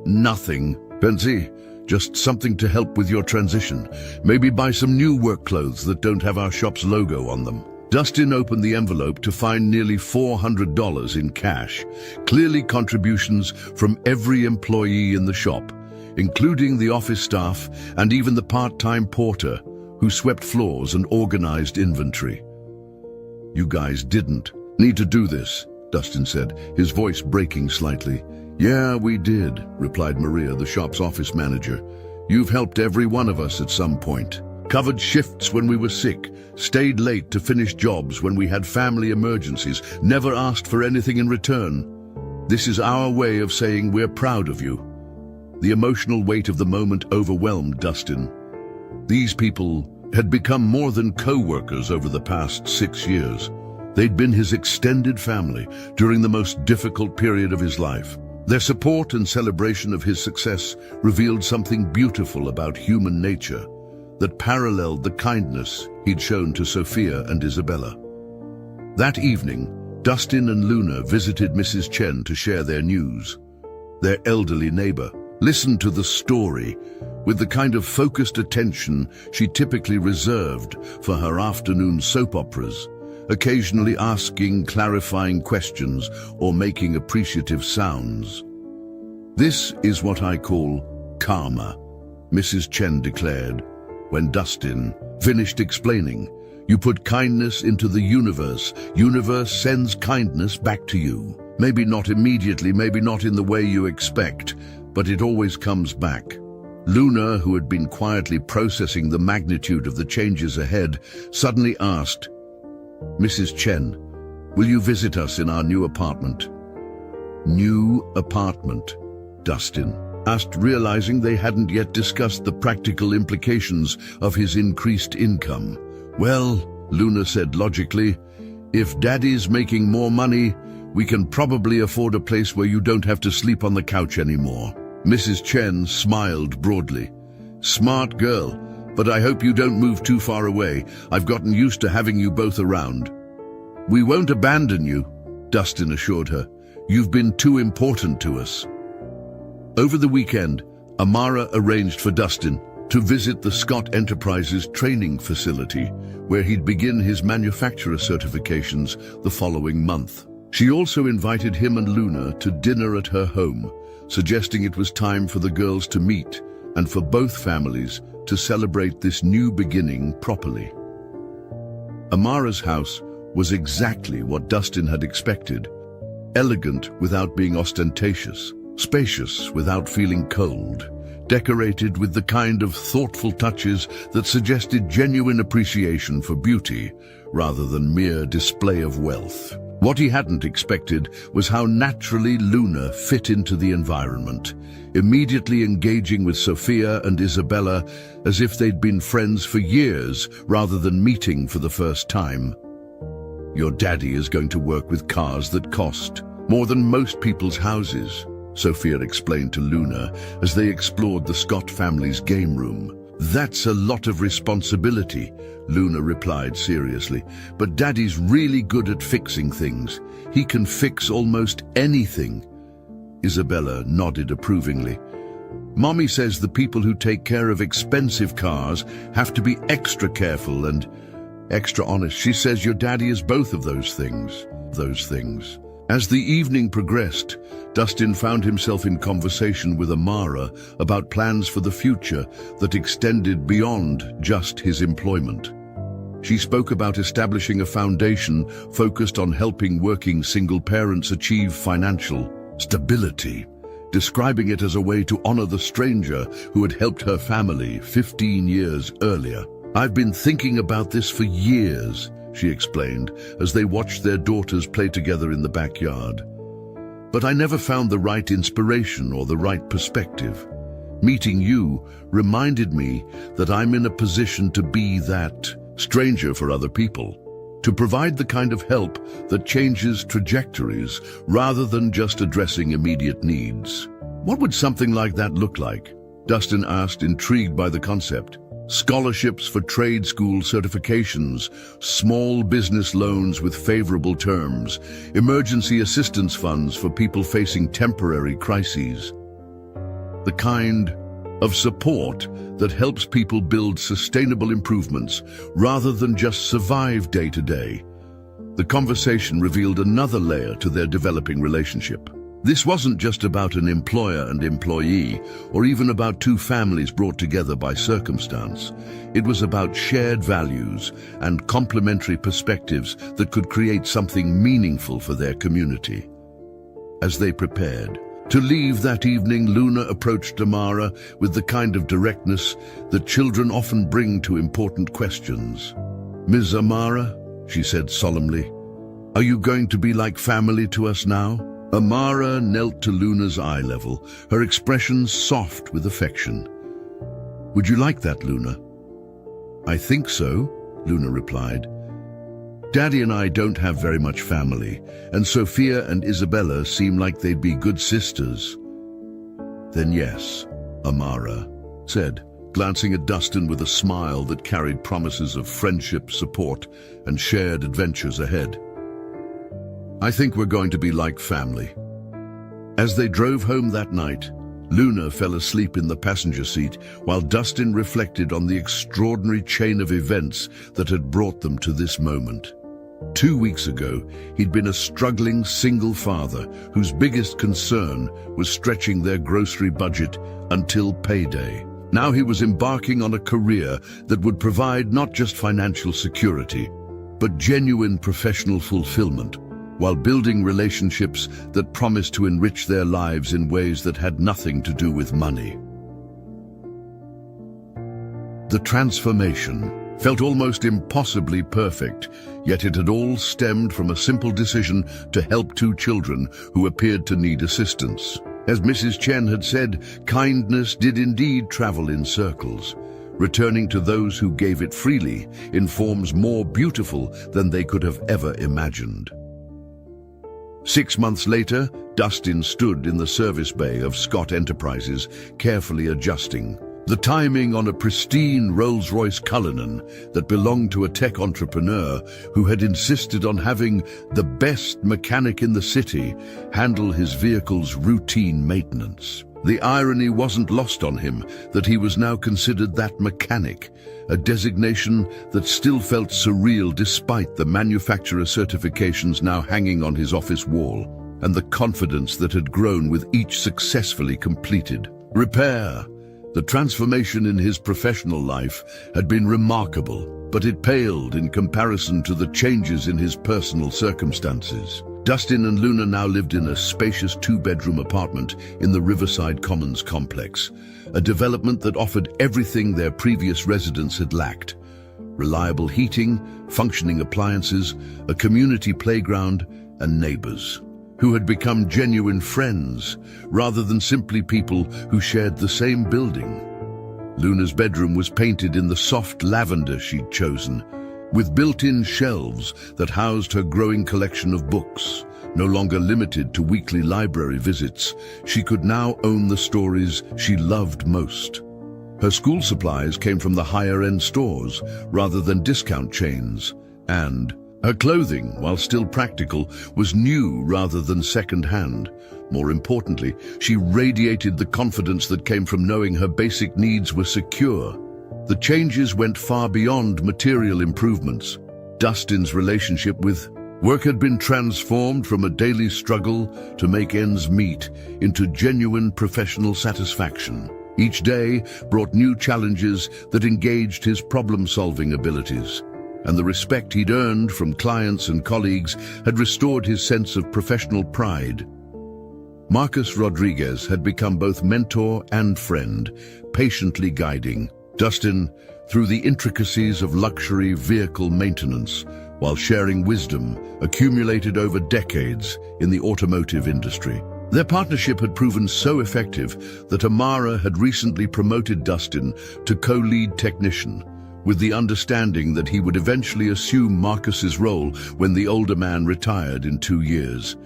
Nothing, Benzi. Just something to help with your transition. Maybe buy some new work clothes that don't have our shop's logo on them. Dustin opened the envelope to find nearly $400 in cash, clearly contributions from every employee in the shop, including the office staff and even the part-time porter who swept floors and organized inventory. You guys didn't need to do this, Dustin said, his voice breaking slightly. Yeah, we did, replied Maria, the shop's office manager. You've helped every one of us at some point. Covered shifts when we were sick, stayed late to finish jobs when we had family emergencies, never asked for anything in return. This is our way of saying we're proud of you. The emotional weight of the moment overwhelmed Dustin. These people had become more than co-workers over the past 6 years. They'd been his extended family during the most difficult period of his life. Their support and celebration of his success revealed something beautiful about human nature that paralleled the kindness he'd shown to Sophia and Isabella. That evening, Dustin and Luna visited Mrs. Chen to share their news. Their elderly neighbor listened to the story with the kind of focused attention she typically reserved for her afternoon soap operas, occasionally asking clarifying questions or making appreciative sounds. This is what I call karma, Mrs. Chen declared, when Dustin finished explaining. You put kindness into the universe. Universe sends kindness back to you. Maybe not immediately, maybe not in the way you expect, but it always comes back. Luna, who had been quietly processing the magnitude of the changes ahead, suddenly asked, Mrs. Chen, will you visit us in our new apartment? New apartment, Dustin asked, realizing they hadn't yet discussed the practical implications of his increased income. Well, Luna said logically, if Daddy's making more money, we can probably afford a place where you don't have to sleep on the couch anymore. Mrs. Chen smiled broadly. Smart girl, but I hope you don't move too far away. I've gotten used to having you both around. We won't abandon you, Dustin assured her. You've been too important to us. Over the weekend, Amara arranged for Dustin to visit the Scott Enterprises training facility, where he'd begin his manufacturer certifications the following month. She also invited him and Luna to dinner at her home, suggesting it was time for the girls to meet and for both families to celebrate this new beginning properly. Amara's house was exactly what Dustin had expected. Elegant without being ostentatious, spacious without feeling cold, decorated with the kind of thoughtful touches that suggested genuine appreciation for beauty rather than mere display of wealth. What he hadn't expected was how naturally Luna fit into the environment, immediately engaging with Sophia and Isabella as if they'd been friends for years rather than meeting for the first time. Your daddy is going to work with cars that cost more than most people's houses, Sophia explained to Luna as they explored the Scott family's game room. That's a lot of responsibility, Luna replied seriously, but Daddy's really good at fixing things. He can fix almost anything. Isabella nodded approvingly. Mommy says the people who take care of expensive cars have to be extra careful and extra honest. She says your daddy is both of those things. As the evening progressed, Dustin found himself in conversation with Amara about plans for the future that extended beyond just his employment. She spoke about establishing a foundation focused on helping working single parents achieve financial stability, describing it as a way to honor the stranger who had helped her family 15 years earlier. I've been thinking about this for years, she explained, as they watched their daughters play together in the backyard. But I never found the right inspiration or the right perspective. Meeting you reminded me that I'm in a position to be that stranger for other people, to provide the kind of help that changes trajectories rather than just addressing immediate needs. What would something like that look like? Dustin asked, intrigued by the concept. Scholarships for trade school certifications, small business loans with favorable terms, emergency assistance funds for people facing temporary crises. The kind of support that helps people build sustainable improvements rather than just survive day to day. The conversation revealed another layer to their developing relationship. This wasn't just about an employer and employee, or even about two families brought together by circumstance. It was about shared values and complementary perspectives that could create something meaningful for their community. As they prepared to leave that evening, Luna approached Amara with the kind of directness that children often bring to important questions. "Ms. Amara," she said solemnly, "are you going to be like family to us now?" Amara knelt to Luna's eye level, her expression soft with affection. "Would you like that, Luna?" "I think so," Luna replied. "Daddy and I don't have very much family, and Sophia and Isabella seem like they'd be good sisters." "Then yes," Amara said, glancing at Dustin with a smile that carried promises of friendship, support, and shared adventures ahead. "I think we're going to be like family." As they drove home that night, Luna fell asleep in the passenger seat while Dustin reflected on the extraordinary chain of events that had brought them to this moment. 2 weeks ago, he'd been a struggling single father whose biggest concern was stretching their grocery budget until payday. Now he was embarking on a career that would provide not just financial security, but genuine professional fulfillment, while building relationships that promised to enrich their lives in ways that had nothing to do with money. The transformation felt almost impossibly perfect, yet it had all stemmed from a simple decision to help two children who appeared to need assistance. As Mrs. Chen had said, kindness did indeed travel in circles. Returning to those who gave it freely in forms more beautiful than they could have ever imagined. 6 months later, Dustin stood in the service bay of Scott Enterprises, carefully adjusting the timing on a pristine Rolls-Royce Cullinan that belonged to a tech entrepreneur who had insisted on having the best mechanic in the city handle his vehicle's routine maintenance. The irony wasn't lost on him that he was now considered that mechanic, a designation that still felt surreal despite the manufacturer certifications now hanging on his office wall, and the confidence that had grown with each successfully completed repair. The transformation in his professional life had been remarkable, but it paled in comparison to the changes in his personal circumstances. Dustin and Luna now lived in a spacious 2-bedroom apartment in the Riverside Commons complex, a development that offered everything their previous residents had lacked: reliable heating, functioning appliances, a community playground, and neighbors who had become genuine friends rather than simply people who shared the same building. Luna's bedroom was painted in the soft lavender she'd chosen, with built-in shelves that housed her growing collection of books. No longer limited to weekly library visits, she could now own the stories she loved most. Her school supplies came from the higher-end stores rather than discount chains, and her clothing, while still practical, was new rather than second-hand. More importantly, she radiated the confidence that came from knowing her basic needs were secure. The changes went far beyond material improvements. Dustin's relationship with work had been transformed from a daily struggle to make ends meet into genuine professional satisfaction. Each day brought new challenges that engaged his problem-solving abilities, and the respect he'd earned from clients and colleagues had restored his sense of professional pride. Marcus Rodriguez had become both mentor and friend, patiently guiding Dustin through the intricacies of luxury vehicle maintenance, while sharing wisdom accumulated over decades in the automotive industry. Their partnership had proven so effective that Amara had recently promoted Dustin to co-lead technician, with the understanding that he would eventually assume Marcus's role when the older man retired in 2 years.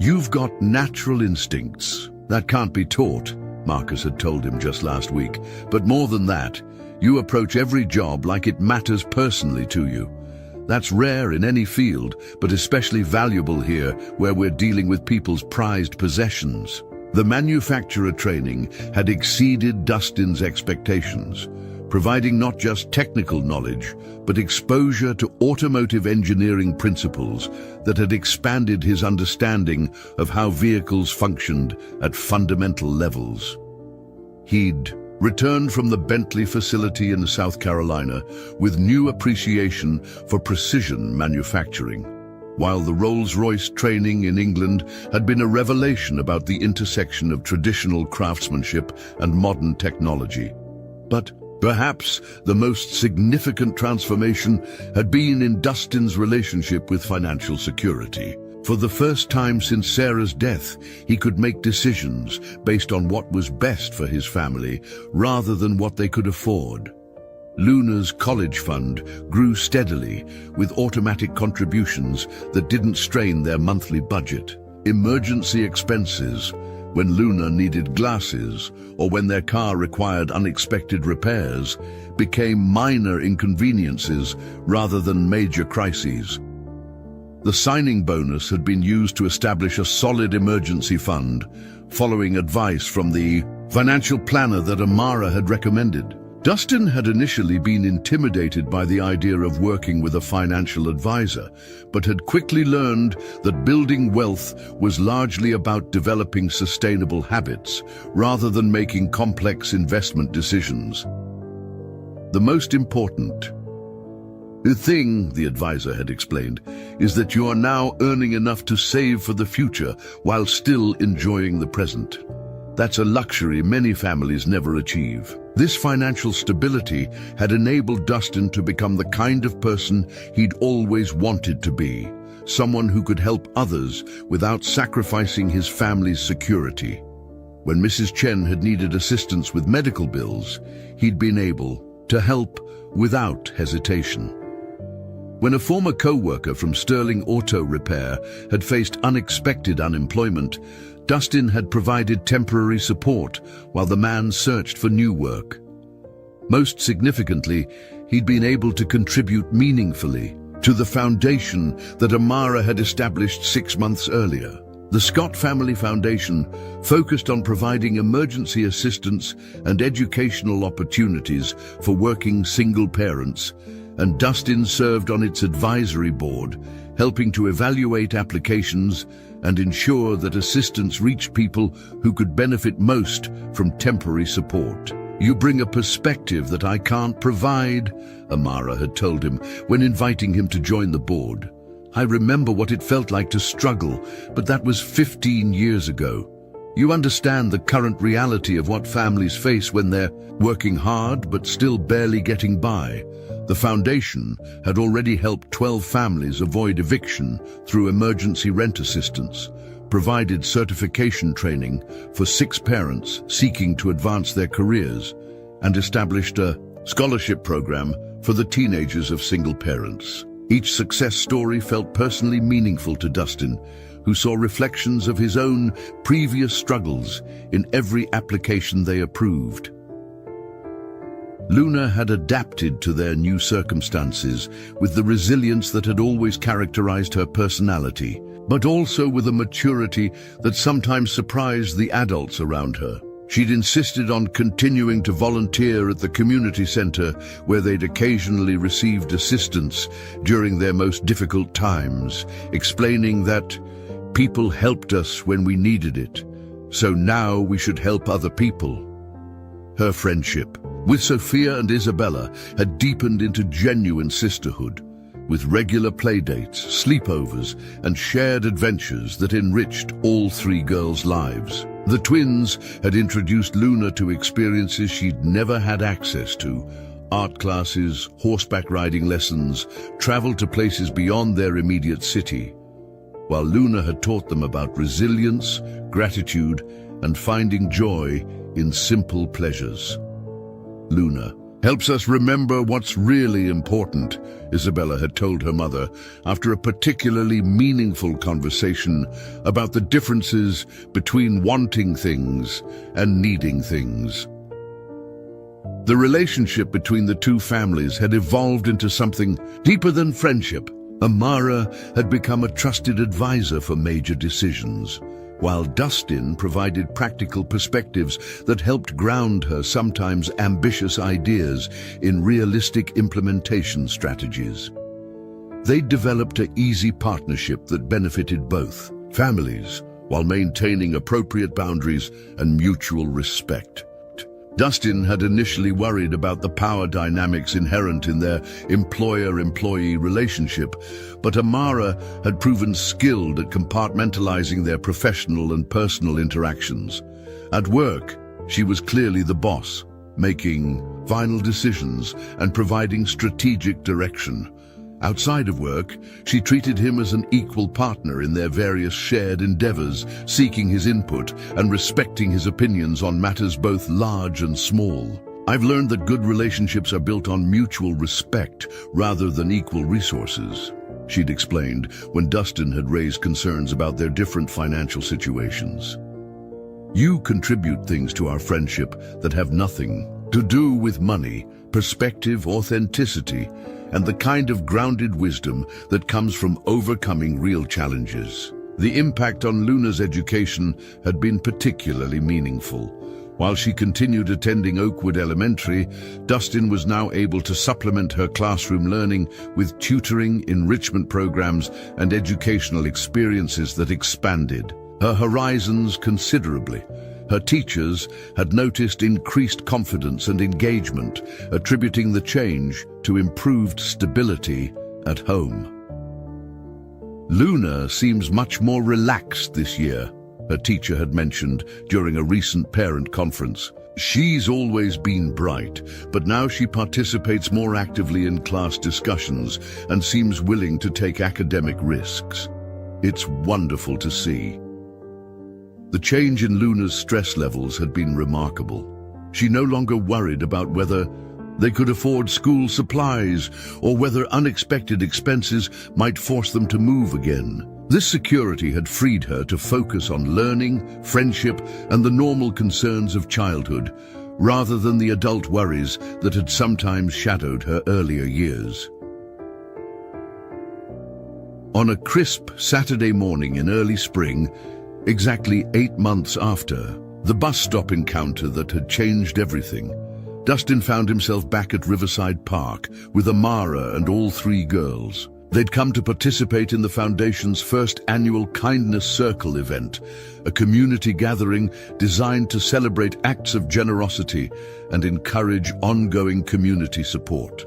"You've got natural instincts that can't be taught," Marcus had told him just last week. "But more than that, You approach every job like it matters personally to you. That's rare in any field, but especially valuable here, where we're dealing with people's prized possessions. The manufacturer training had exceeded Dustin's expectations, providing not just technical knowledge, but exposure to automotive engineering principles that had expanded his understanding of how vehicles functioned at fundamental levels. He'd returned from the Bentley facility in South Carolina with new appreciation for precision manufacturing, while the Rolls-Royce training in England had been a revelation about the intersection of traditional craftsmanship and modern technology. But perhaps the most significant transformation had been in Dustin's relationship with financial security. For the first time since Sarah's death, he could make decisions based on what was best for his family rather than what they could afford. Luna's college fund grew steadily with automatic contributions that didn't strain their monthly budget. Emergency expenses, when Luna needed glasses or when their car required unexpected repairs, became minor inconveniences rather than major crises. The signing bonus had been used to establish a solid emergency fund, following advice from the financial planner that Amara had recommended. Dustin had initially been intimidated by the idea of working with a financial advisor, but had quickly learned that building wealth was largely about developing sustainable habits rather than making complex investment decisions. The most important thing, the advisor had explained, is that you are now earning enough to save for the future while still enjoying the present. That's a luxury many families never achieve. This financial stability had enabled Dustin to become the kind of person he'd always wanted to be, someone who could help others without sacrificing his family's security. When Mrs. Chen had needed assistance with medical bills, he'd been able to help without hesitation. When a former co-worker from Sterling Auto Repair had faced unexpected unemployment, Dustin had provided temporary support while the man searched for new work. Most significantly, he'd been able to contribute meaningfully to the foundation that Amara had established 6 months earlier. The Scott Family Foundation focused on providing emergency assistance and educational opportunities for working single parents, and Dustin served on its advisory board, helping to evaluate applications and ensure that assistance reached people who could benefit most from temporary support. "You bring a perspective that I can't provide," Amara had told him when inviting him to join the board. "I remember what it felt like to struggle, but that was 15 years ago. You understand the current reality of what families face when they're working hard but still barely getting by." The foundation had already helped 12 families avoid eviction through emergency rent assistance, provided certification training for 6 parents seeking to advance their careers, and established a scholarship program for the teenagers of single parents. Each success story felt personally meaningful to Dustin, who saw reflections of his own previous struggles in every application they approved. Luna had adapted to their new circumstances with the resilience that had always characterized her personality, but also with a maturity that sometimes surprised the adults around her. She'd insisted on continuing to volunteer at the community center, where they'd occasionally received assistance during their most difficult times, explaining that people helped us when we needed it, so now we should help other people. Her friendship with Sophia and Isabella had deepened into genuine sisterhood, with regular playdates, sleepovers, and shared adventures that enriched all 3 girls' lives. The twins had introduced Luna to experiences she'd never had access to: art classes, horseback riding lessons, travel to places beyond their immediate city, while Luna had taught them about resilience, gratitude, and finding joy in simple pleasures. "Luna helps us remember what's really important," Isabella had told her mother after a particularly meaningful conversation about the differences between wanting things and needing things. The relationship between the two families had evolved into something deeper than friendship. Amara had become a trusted advisor for major decisions, while Dustin provided practical perspectives that helped ground her sometimes ambitious ideas in realistic implementation strategies. They developed an easy partnership that benefited both families while maintaining appropriate boundaries and mutual respect. Dustin had initially worried about the power dynamics inherent in their employer-employee relationship, but Amara had proven skilled at compartmentalizing their professional and personal interactions. At work, she was clearly the boss, making final decisions and providing strategic direction. Outside of work, she treated him as an equal partner in their various shared endeavors, seeking his input and respecting his opinions on matters both large and small. I've learned that good relationships are built on mutual respect rather than equal resources, she'd explained when Dustin had raised concerns about their different financial situations. You contribute things to our friendship that have nothing to do with money, perspective, authenticity, and the kind of grounded wisdom that comes from overcoming real challenges. The impact on Luna's education had been particularly meaningful. While she continued attending Oakwood Elementary, Dustin was now able to supplement her classroom learning with tutoring, enrichment programs, and educational experiences that expanded her horizons considerably. Her teachers had noticed increased confidence and engagement, attributing the change to improved stability at home. Luna seems much more relaxed this year, her teacher had mentioned during a recent parent conference. She's always been bright, but now she participates more actively in class discussions and seems willing to take academic risks. It's wonderful to see. The change in Luna's stress levels had been remarkable. She no longer worried about whether they could afford school supplies or whether unexpected expenses might force them to move again. This security had freed her to focus on learning, friendship, and the normal concerns of childhood, rather than the adult worries that had sometimes shadowed her earlier years. On a crisp Saturday morning in early spring, exactly 8 months after the bus stop encounter that had changed everything, Dustin found himself back at Riverside Park with Amara and all 3 girls. They'd come to participate in the Foundation's first annual Kindness Circle event, a community gathering designed to celebrate acts of generosity and encourage ongoing community support.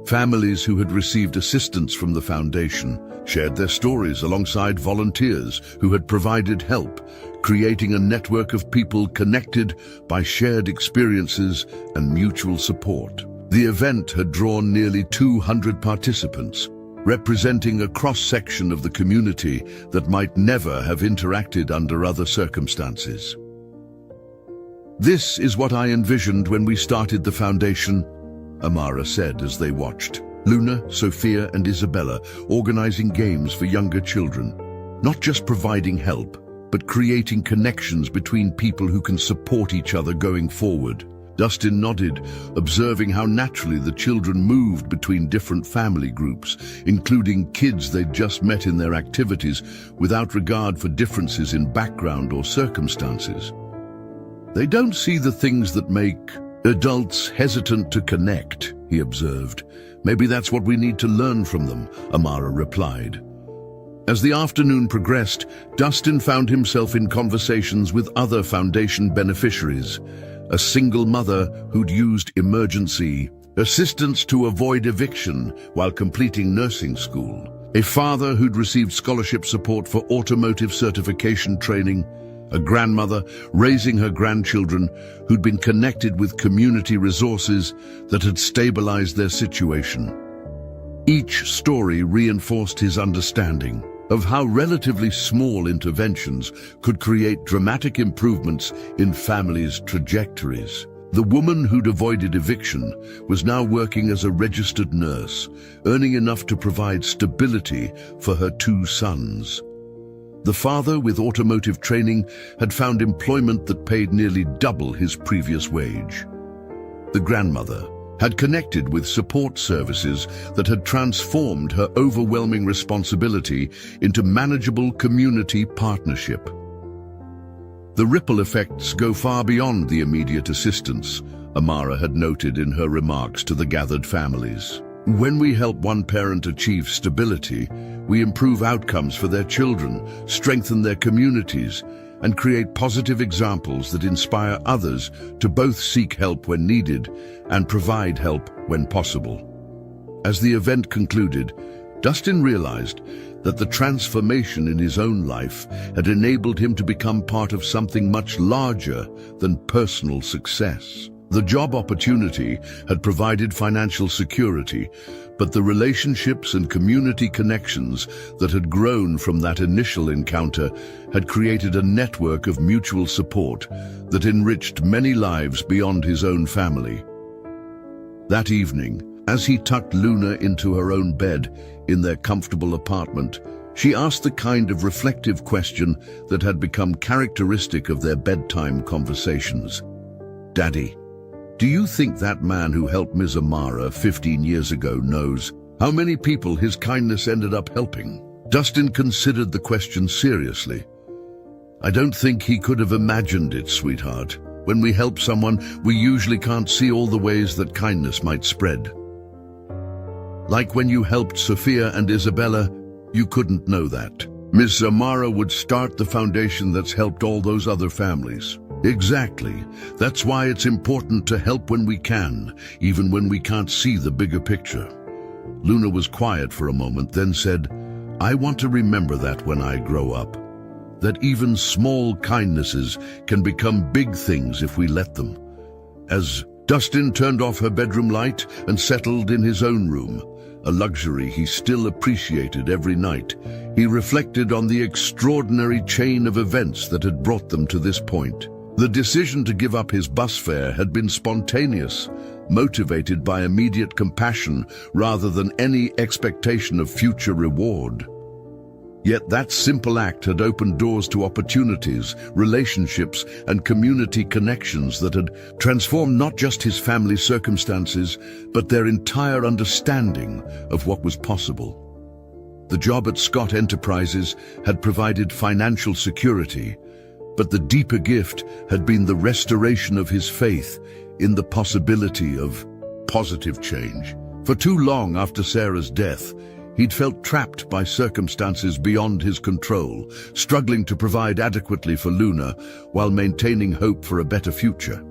Families who had received assistance from the Foundation shared their stories alongside volunteers who had provided help, creating a network of people connected by shared experiences and mutual support. The event had drawn nearly 200 participants, representing a cross-section of the community that might never have interacted under other circumstances. "This is what I envisioned when we started the Foundation," Amara said as they watched Luna, Sophia, and Isabella organizing games for younger children, not just providing help, but creating connections between people who can support each other going forward. Dustin nodded, observing how naturally the children moved between different family groups, including kids they'd just met in their activities, without regard for differences in background or circumstances. "They don't see the things that make adults hesitant to connect," he observed. "Maybe that's what we need to learn from them," Amara replied. As the afternoon progressed, Dustin found himself in conversations with other Foundation beneficiaries. A single mother who'd used emergency assistance to avoid eviction while completing nursing school. A father who'd received scholarship support for automotive certification training. A grandmother raising her grandchildren who'd been connected with community resources that had stabilized their situation. Each story reinforced his understanding of how relatively small interventions could create dramatic improvements in families' trajectories. The woman who'd avoided eviction was now working as a registered nurse, earning enough to provide stability for her 2 sons. The father with automotive training had found employment that paid nearly double his previous wage. The grandmother had connected with support services that had transformed her overwhelming responsibility into manageable community partnership. The ripple effects go far beyond the immediate assistance, Amara had noted in her remarks to the gathered families. When we help one parent achieve stability, we improve outcomes for their children, strengthen their communities, and create positive examples that inspire others to both seek help when needed and provide help when possible. As the event concluded, Dustin realized that the transformation in his own life had enabled him to become part of something much larger than personal success. The job opportunity had provided financial security, but the relationships and community connections that had grown from that initial encounter had created a network of mutual support that enriched many lives beyond his own family. That evening, as he tucked Luna into her own bed in their comfortable apartment, she asked the kind of reflective question that had become characteristic of their bedtime conversations. "Daddy, do you think that man who helped Ms. Amara 15 years ago knows how many people his kindness ended up helping?" Dustin considered the question seriously. "I don't think he could have imagined it, sweetheart. When we help someone, we usually can't see all the ways that kindness might spread. Like when you helped Sophia and Isabella, you couldn't know that. Ms. Amara would start the foundation that's helped all those other families." Exactly. That's why it's important to help when we can, even when we can't see the bigger picture. Luna was quiet for a moment, then said, "I want to remember that when I grow up. That even small kindnesses can become big things if we let them." As Dustin turned off her bedroom light and settled in his own room, a luxury he still appreciated every night, he reflected on the extraordinary chain of events that had brought them to this point. The decision to give up his bus fare had been spontaneous, motivated by immediate compassion rather than any expectation of future reward. Yet that simple act had opened doors to opportunities, relationships, and community connections that had transformed not just his family's circumstances, but their entire understanding of what was possible. The job at Scott Enterprises had provided financial security, but the deeper gift had been the restoration of his faith in the possibility of positive change. For too long after Sarah's death, he'd felt trapped by circumstances beyond his control, struggling to provide adequately for Luna while maintaining hope for a better future.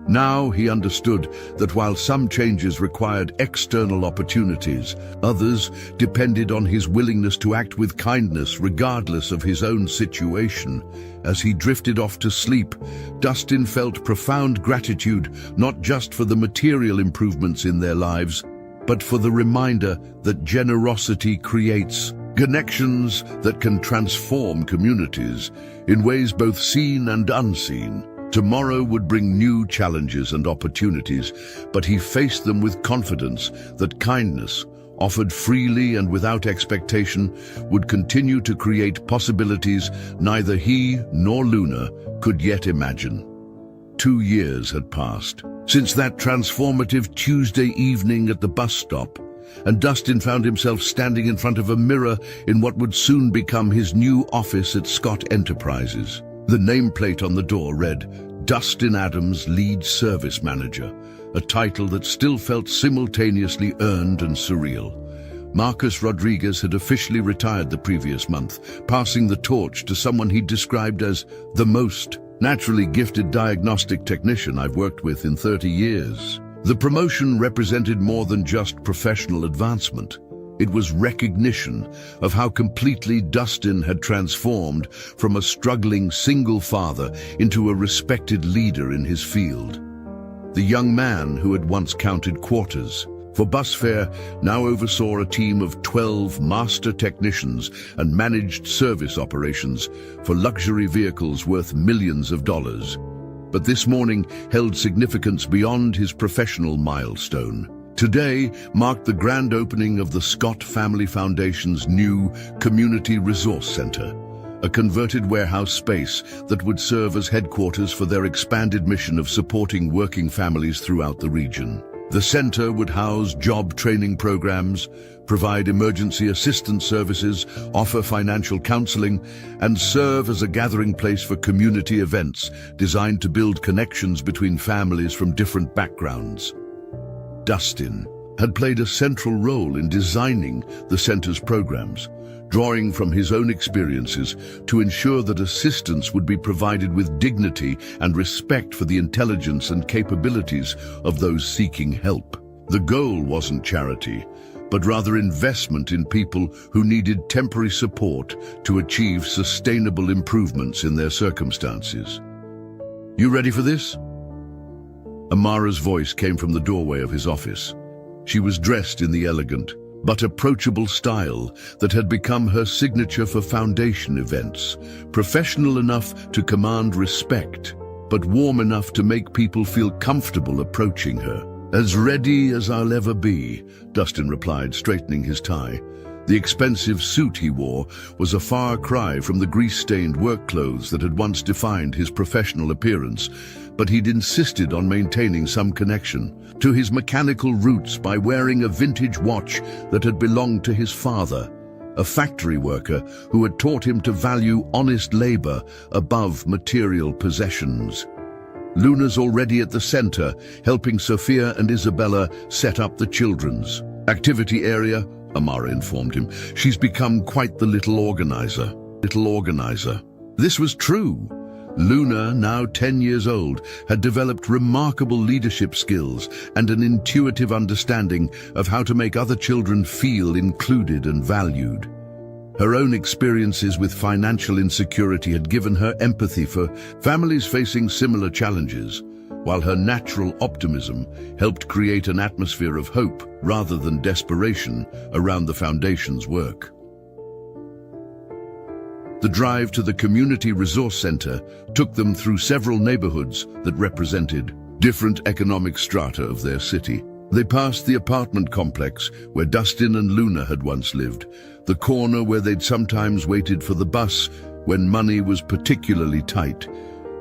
Now he understood that while some changes required external opportunities, others depended on his willingness to act with kindness regardless of his own situation. As he drifted off to sleep, Dustin felt profound gratitude not just for the material improvements in their lives, but for the reminder that generosity creates connections that can transform communities in ways both seen and unseen. Tomorrow would bring new challenges and opportunities, but he faced them with confidence that kindness, offered freely and without expectation, would continue to create possibilities neither he nor Luna could yet imagine. 2 years had passed since that transformative Tuesday evening at the bus stop, and Dustin found himself standing in front of a mirror in what would soon become his new office at Scott Enterprises. The nameplate on the door read, "Dustin Adams, Lead Service Manager," a title that still felt simultaneously earned and surreal. Marcus Rodriguez had officially retired the previous month, passing the torch to someone he described as the most naturally gifted diagnostic technician I've worked with in 30 years. The promotion represented more than just professional advancement. It was recognition of how completely Dustin had transformed from a struggling single father into a respected leader in his field. The young man who had once counted quarters for bus fare now oversaw a team of 12 master technicians and managed service operations for luxury vehicles worth millions of dollars. But this morning held significance beyond his professional milestone. Today marked the grand opening of the Scott Family Foundation's new Community Resource Center, a converted warehouse space that would serve as headquarters for their expanded mission of supporting working families throughout the region. The center would house job training programs, provide emergency assistance services, offer financial counseling, and serve as a gathering place for community events designed to build connections between families from different backgrounds. Dustin had played a central role in designing the center's programs, drawing from his own experiences to ensure that assistance would be provided with dignity and respect for the intelligence and capabilities of those seeking help. The goal wasn't charity, but rather investment in people who needed temporary support to achieve sustainable improvements in their circumstances. "You ready for this?" Amara's voice came from the doorway of his office. She was dressed in the elegant but approachable style that had become her signature for foundation events, professional enough to command respect, but warm enough to make people feel comfortable approaching her. "As ready as I'll ever be," Dustin replied, straightening his tie. The expensive suit he wore was a far cry from the grease-stained work clothes that had once defined his professional appearance, but he'd insisted on maintaining some connection to his mechanical roots by wearing a vintage watch that had belonged to his father, a factory worker who had taught him to value honest labor above material possessions. Luna's already at the center, helping Sophia and Isabella set up the children's activity area, Amara informed him. "She's become quite the little organizer. This was true. Luna, now 10 years old, had developed remarkable leadership skills and an intuitive understanding of how to make other children feel included and valued. Her own experiences with financial insecurity had given her empathy for families facing similar challenges, while her natural optimism helped create an atmosphere of hope rather than desperation around the foundation's work. The drive to the Community Resource Center took them through several neighborhoods that represented different economic strata of their city. They passed the apartment complex where Dustin and Luna had once lived, the corner where they'd sometimes waited for the bus when money was particularly tight,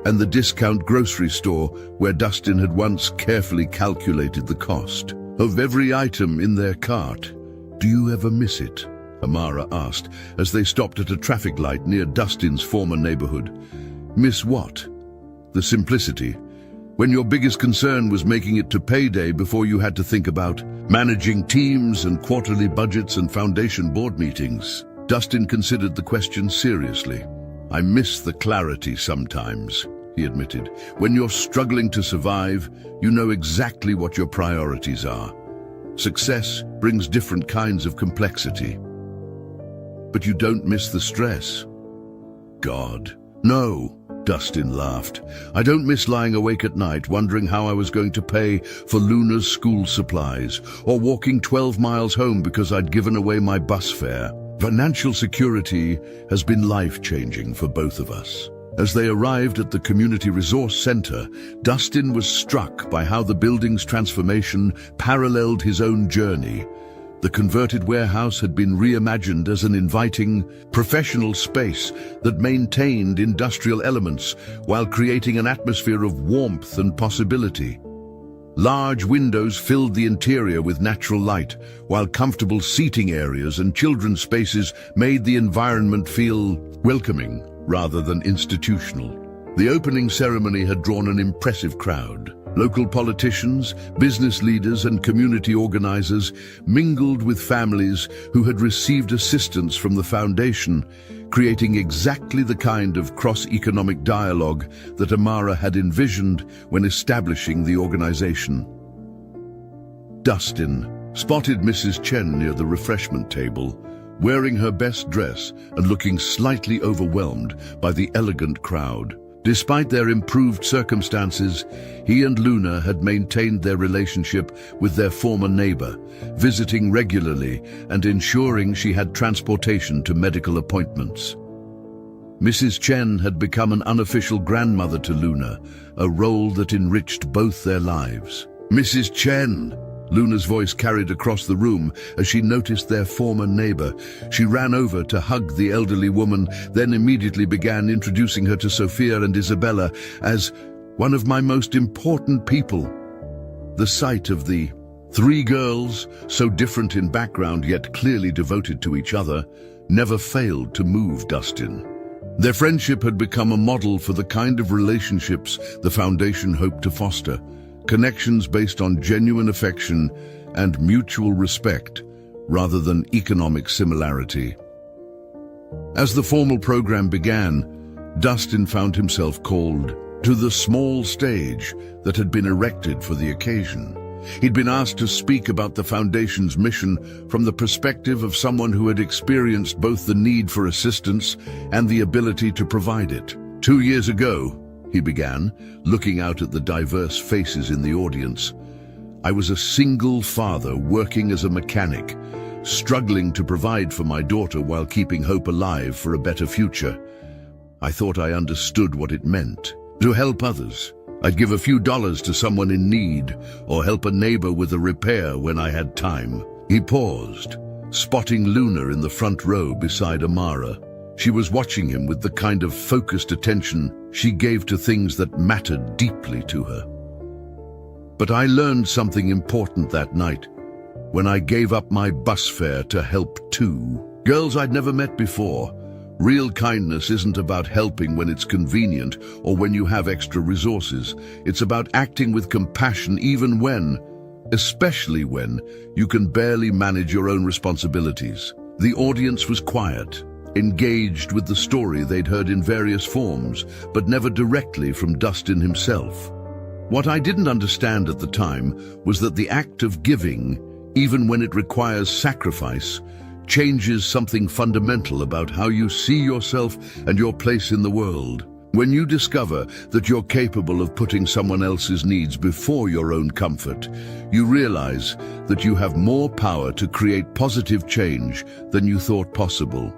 and the discount grocery store where Dustin had once carefully calculated the cost of every item in their cart. "Do you ever miss it?" Amara asked as they stopped at a traffic light near Dustin's former neighborhood. "Miss what?" "The simplicity. When your biggest concern was making it to payday before you had to think about managing teams and quarterly budgets and foundation board meetings." Dustin considered the question seriously. "I miss the clarity sometimes," he admitted. "When you're struggling to survive, you know exactly what your priorities are. Success brings different kinds of complexity. But you don't miss the stress." "God, no," Dustin laughed. "I don't miss lying awake at night wondering how I was going to pay for Luna's school supplies, or walking 12 miles home because I'd given away my bus fare. Financial security has been life-changing for both of us." As they arrived at the Community Resource Center, Dustin was struck by how the building's transformation paralleled his own journey. The converted warehouse had been reimagined as an inviting, professional space that maintained industrial elements while creating an atmosphere of warmth and possibility. Large windows filled the interior with natural light, while comfortable seating areas and children's spaces made the environment feel welcoming rather than institutional. The opening ceremony had drawn an impressive crowd. Local politicians, business leaders, and community organizers mingled with families who had received assistance from the foundation, creating exactly the kind of cross-economic dialogue that Amara had envisioned when establishing the organization. Dustin spotted Mrs. Chen near the refreshment table, wearing her best dress and looking slightly overwhelmed by the elegant crowd. Despite their improved circumstances, he and Luna had maintained their relationship with their former neighbor, visiting regularly and ensuring she had transportation to medical appointments. Mrs. Chen had become an unofficial grandmother to Luna, a role that enriched both their lives. "Mrs. Chen," Luna's voice carried across the room as she noticed their former neighbor. She ran over to hug the elderly woman, then immediately began introducing her to Sophia and Isabella as one of my most important people. The sight of the three girls, so different in background yet clearly devoted to each other, never failed to move Dustin. Their friendship had become a model for the kind of relationships the foundation hoped to foster. Connections based on genuine affection and mutual respect rather than economic similarity. As the formal program began, Dustin found himself called to the small stage that had been erected for the occasion. He'd been asked to speak about the Foundation's mission from the perspective of someone who had experienced both the need for assistance and the ability to provide it. 2 years ago, he began, looking out at the diverse faces in the audience, I was a single father working as a mechanic, struggling to provide for my daughter while keeping hope alive for a better future. I thought I understood what it meant to help others. I'd give a few dollars to someone in need or help a neighbor with a repair when I had time. He paused, spotting Luna in the front row beside Amara. She was watching him with the kind of focused attention she gave to things that mattered deeply to her. But I learned something important that night, when I gave up my bus fare to help two girls I'd never met before. Real kindness isn't about helping when it's convenient or when you have extra resources. It's about acting with compassion even when, especially when, you can barely manage your own responsibilities. The audience was quiet, engaged with the story they'd heard in various forms, but never directly from Dustin himself. What I didn't understand at the time was that the act of giving, even when it requires sacrifice, changes something fundamental about how you see yourself and your place in the world. When you discover that you're capable of putting someone else's needs before your own comfort, you realize that you have more power to create positive change than you thought possible.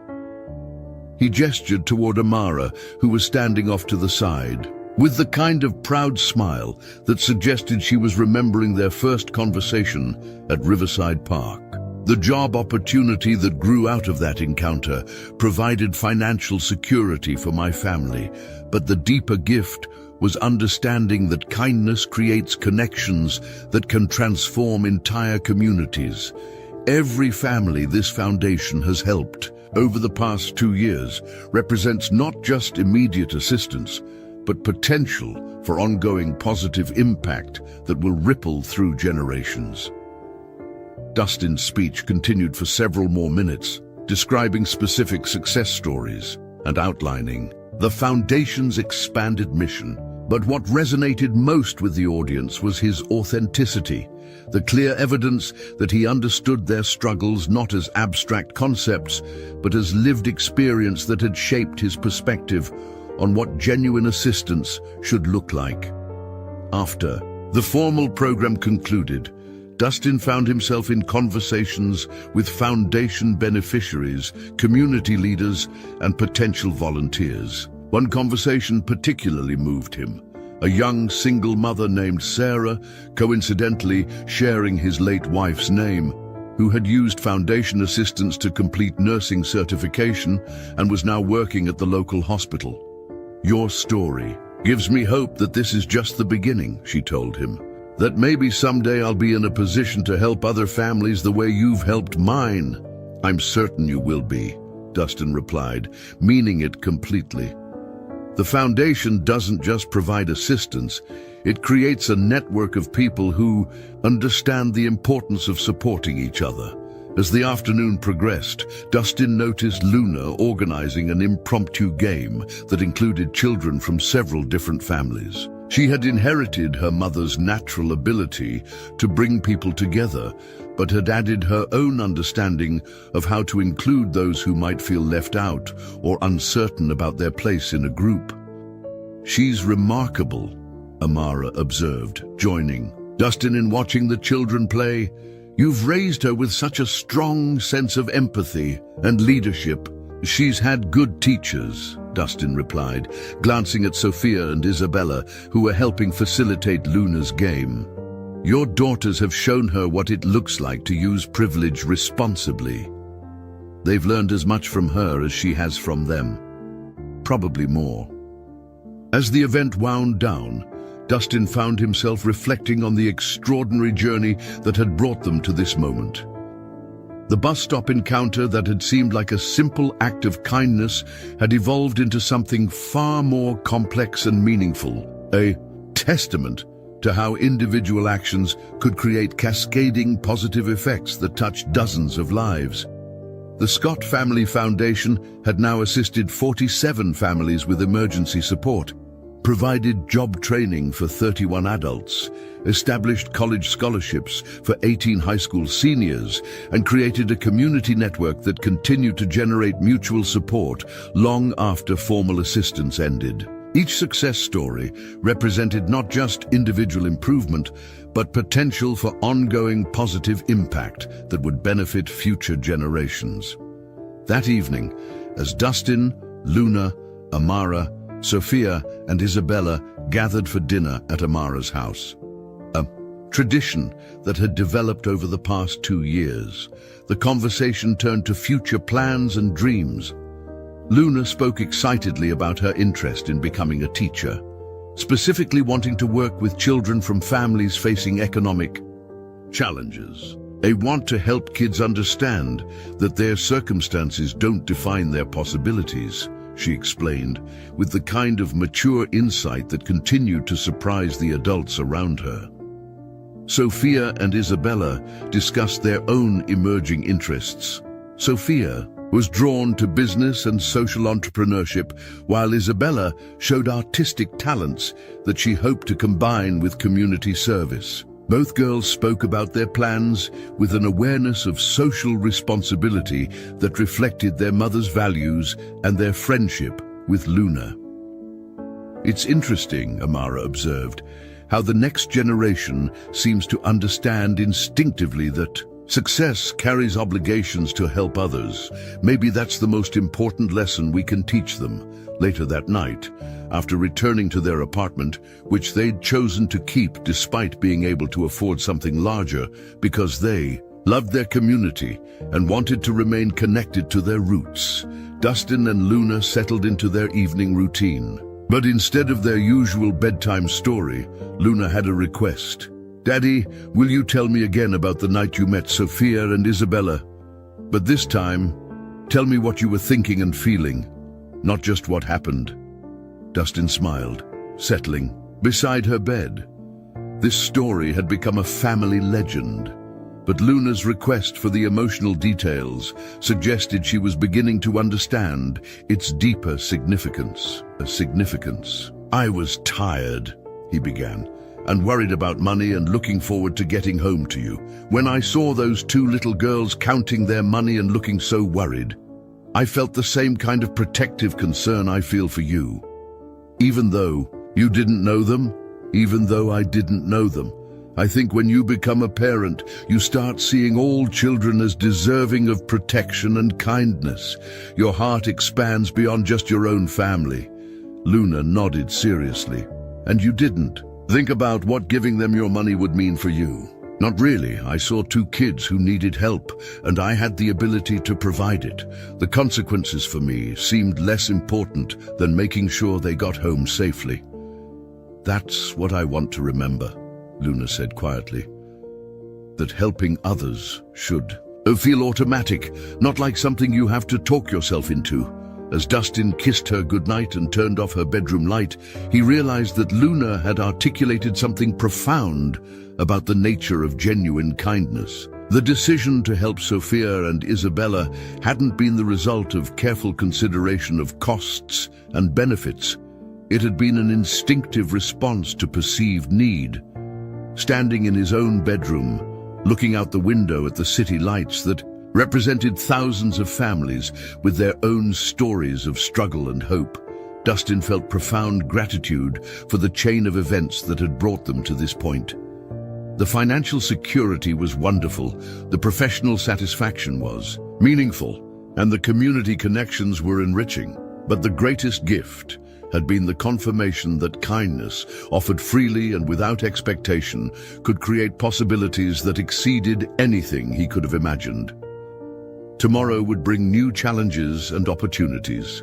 He gestured toward Amara, who was standing off to the side, with the kind of proud smile that suggested she was remembering their first conversation at Riverside Park. The job opportunity that grew out of that encounter provided financial security for my family, but the deeper gift was understanding that kindness creates connections that can transform entire communities. Every family this foundation has helped over the past 2 years represents not just immediate assistance, but potential for ongoing positive impact that will ripple through generations. Dustin's speech continued for several more minutes, describing specific success stories and outlining the Foundation's expanded mission. But what resonated most with the audience was his authenticity, the clear evidence that he understood their struggles not as abstract concepts, but as lived experience that had shaped his perspective on what genuine assistance should look like. After the formal program concluded, Dustin found himself in conversations with Foundation beneficiaries, community leaders, and potential volunteers. One conversation particularly moved him. A young single mother named Sarah, coincidentally sharing his late wife's name, who had used Foundation assistance to complete nursing certification and was now working at the local hospital. Your story gives me hope that this is just the beginning, she told him. That maybe someday I'll be in a position to help other families the way you've helped mine. I'm certain you will be, Dustin replied, meaning it completely. The Foundation doesn't just provide assistance, it creates a network of people who understand the importance of supporting each other. As the afternoon progressed, Dustin noticed Luna organizing an impromptu game that included children from several different families. She had inherited her mother's natural ability to bring people together, but had added her own understanding of how to include those who might feel left out or uncertain about their place in a group. She's remarkable, Amara observed, joining Dustin in watching the children play. You've raised her with such a strong sense of empathy and leadership. She's had good teachers, Dustin replied, glancing at Sophia and Isabella, who were helping facilitate Luna's game. Your daughters have shown her what it looks like to use privilege responsibly. They've learned as much from her as she has from them. Probably more. As the event wound down, Dustin found himself reflecting on the extraordinary journey that had brought them to this moment. The bus stop encounter that had seemed like a simple act of kindness had evolved into something far more complex and meaningful, a testament to how individual actions could create cascading positive effects that touched dozens of lives. The Scott Family Foundation had now assisted 47 families with emergency support, provided job training for 31 adults, established college scholarships for 18 high school seniors, and created a community network that continued to generate mutual support long after formal assistance ended. Each success story represented not just individual improvement, but potential for ongoing positive impact that would benefit future generations. That evening, as Dustin, Luna, Amara, Sophia, and Isabella gathered for dinner at Amara's house, a tradition that had developed over the past 2 years, the conversation turned to future plans and dreams. Luna spoke excitedly about her interest in becoming a teacher, specifically wanting to work with children from families facing economic challenges. They want to help kids understand that their circumstances don't define their possibilities, she explained, with the kind of mature insight that continued to surprise the adults around her. Sophia and Isabella discussed their own emerging interests. Sophia was drawn to business and social entrepreneurship, while Isabella showed artistic talents that she hoped to combine with community service. Both girls spoke about their plans with an awareness of social responsibility that reflected their mother's values and their friendship with Luna. It's interesting, Amara observed, how the next generation seems to understand instinctively that success carries obligations to help others. Maybe that's the most important lesson we can teach them. Later that night, after returning to their apartment, which they'd chosen to keep despite being able to afford something larger because they loved their community and wanted to remain connected to their roots, Dustin and Luna settled into their evening routine. But instead of their usual bedtime story, Luna had a request. "Daddy, will you tell me again about the night you met Sophia and Isabella? But this time, tell me what you were thinking and feeling, not just what happened." Dustin smiled, settling beside her bed. This story had become a family legend, but Luna's request for the emotional details suggested she was beginning to understand its deeper significance. "I was tired," he began, "and worried about money and looking forward to getting home to you. When I saw those 2 little girls counting their money and looking so worried, I felt the same kind of protective concern I feel for you. Even though you didn't know them, even though I didn't know them, I think when you become a parent, you start seeing all children as deserving of protection and kindness. Your heart expands beyond just your own family." Luna nodded seriously. "And you didn't think about what giving them your money would mean for you?" "Not really. I saw 2 kids who needed help, and I had the ability to provide it. The consequences for me seemed less important than making sure they got home safely." "That's what I want to remember," Luna said quietly. "That helping others should feel automatic, not like something you have to talk yourself into." As Dustin kissed her goodnight and turned off her bedroom light, he realized that Luna had articulated something profound about the nature of genuine kindness. The decision to help Sophia and Isabella hadn't been the result of careful consideration of costs and benefits. It had been an instinctive response to perceived need. Standing in his own bedroom, looking out the window at the city lights that represented thousands of families with their own stories of struggle and hope, Dustin felt profound gratitude for the chain of events that had brought them to this point. The financial security was wonderful, the professional satisfaction was meaningful, and the community connections were enriching. But the greatest gift had been the confirmation that kindness, offered freely and without expectation, could create possibilities that exceeded anything he could have imagined. Tomorrow would bring new challenges and opportunities.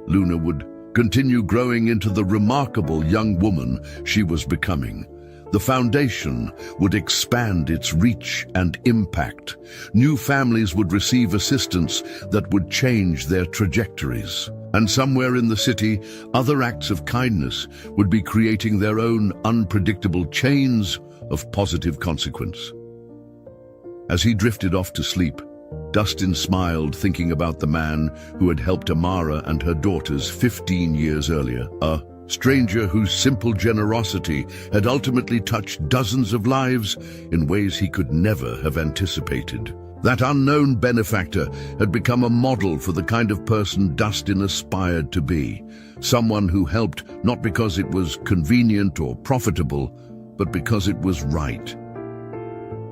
Luna would continue growing into the remarkable young woman she was becoming. The foundation would expand its reach and impact. New families would receive assistance that would change their trajectories. And somewhere in the city, other acts of kindness would be creating their own unpredictable chains of positive consequence. As he drifted off to sleep, Dustin smiled, thinking about the man who had helped Amara and her daughters 15 years earlier. A stranger whose simple generosity had ultimately touched dozens of lives in ways he could never have anticipated. That unknown benefactor had become a model for the kind of person Dustin aspired to be. Someone who helped not because it was convenient or profitable, but because it was right.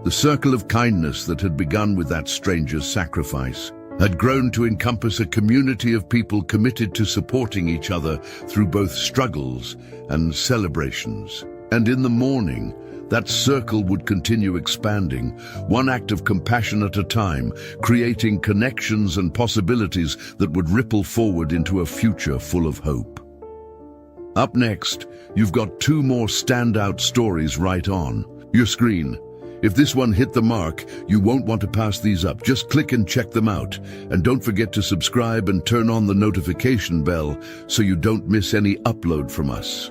The circle of kindness that had begun with that stranger's sacrifice had grown to encompass a community of people committed to supporting each other through both struggles and celebrations. And in the morning, that circle would continue expanding, one act of compassion at a time, creating connections and possibilities that would ripple forward into a future full of hope. Up next, you've got two more standout stories right on your screen. If this one hit the mark, you won't want to pass these up. Just click and check them out. And don't forget to subscribe and turn on the notification bell so you don't miss any upload from us.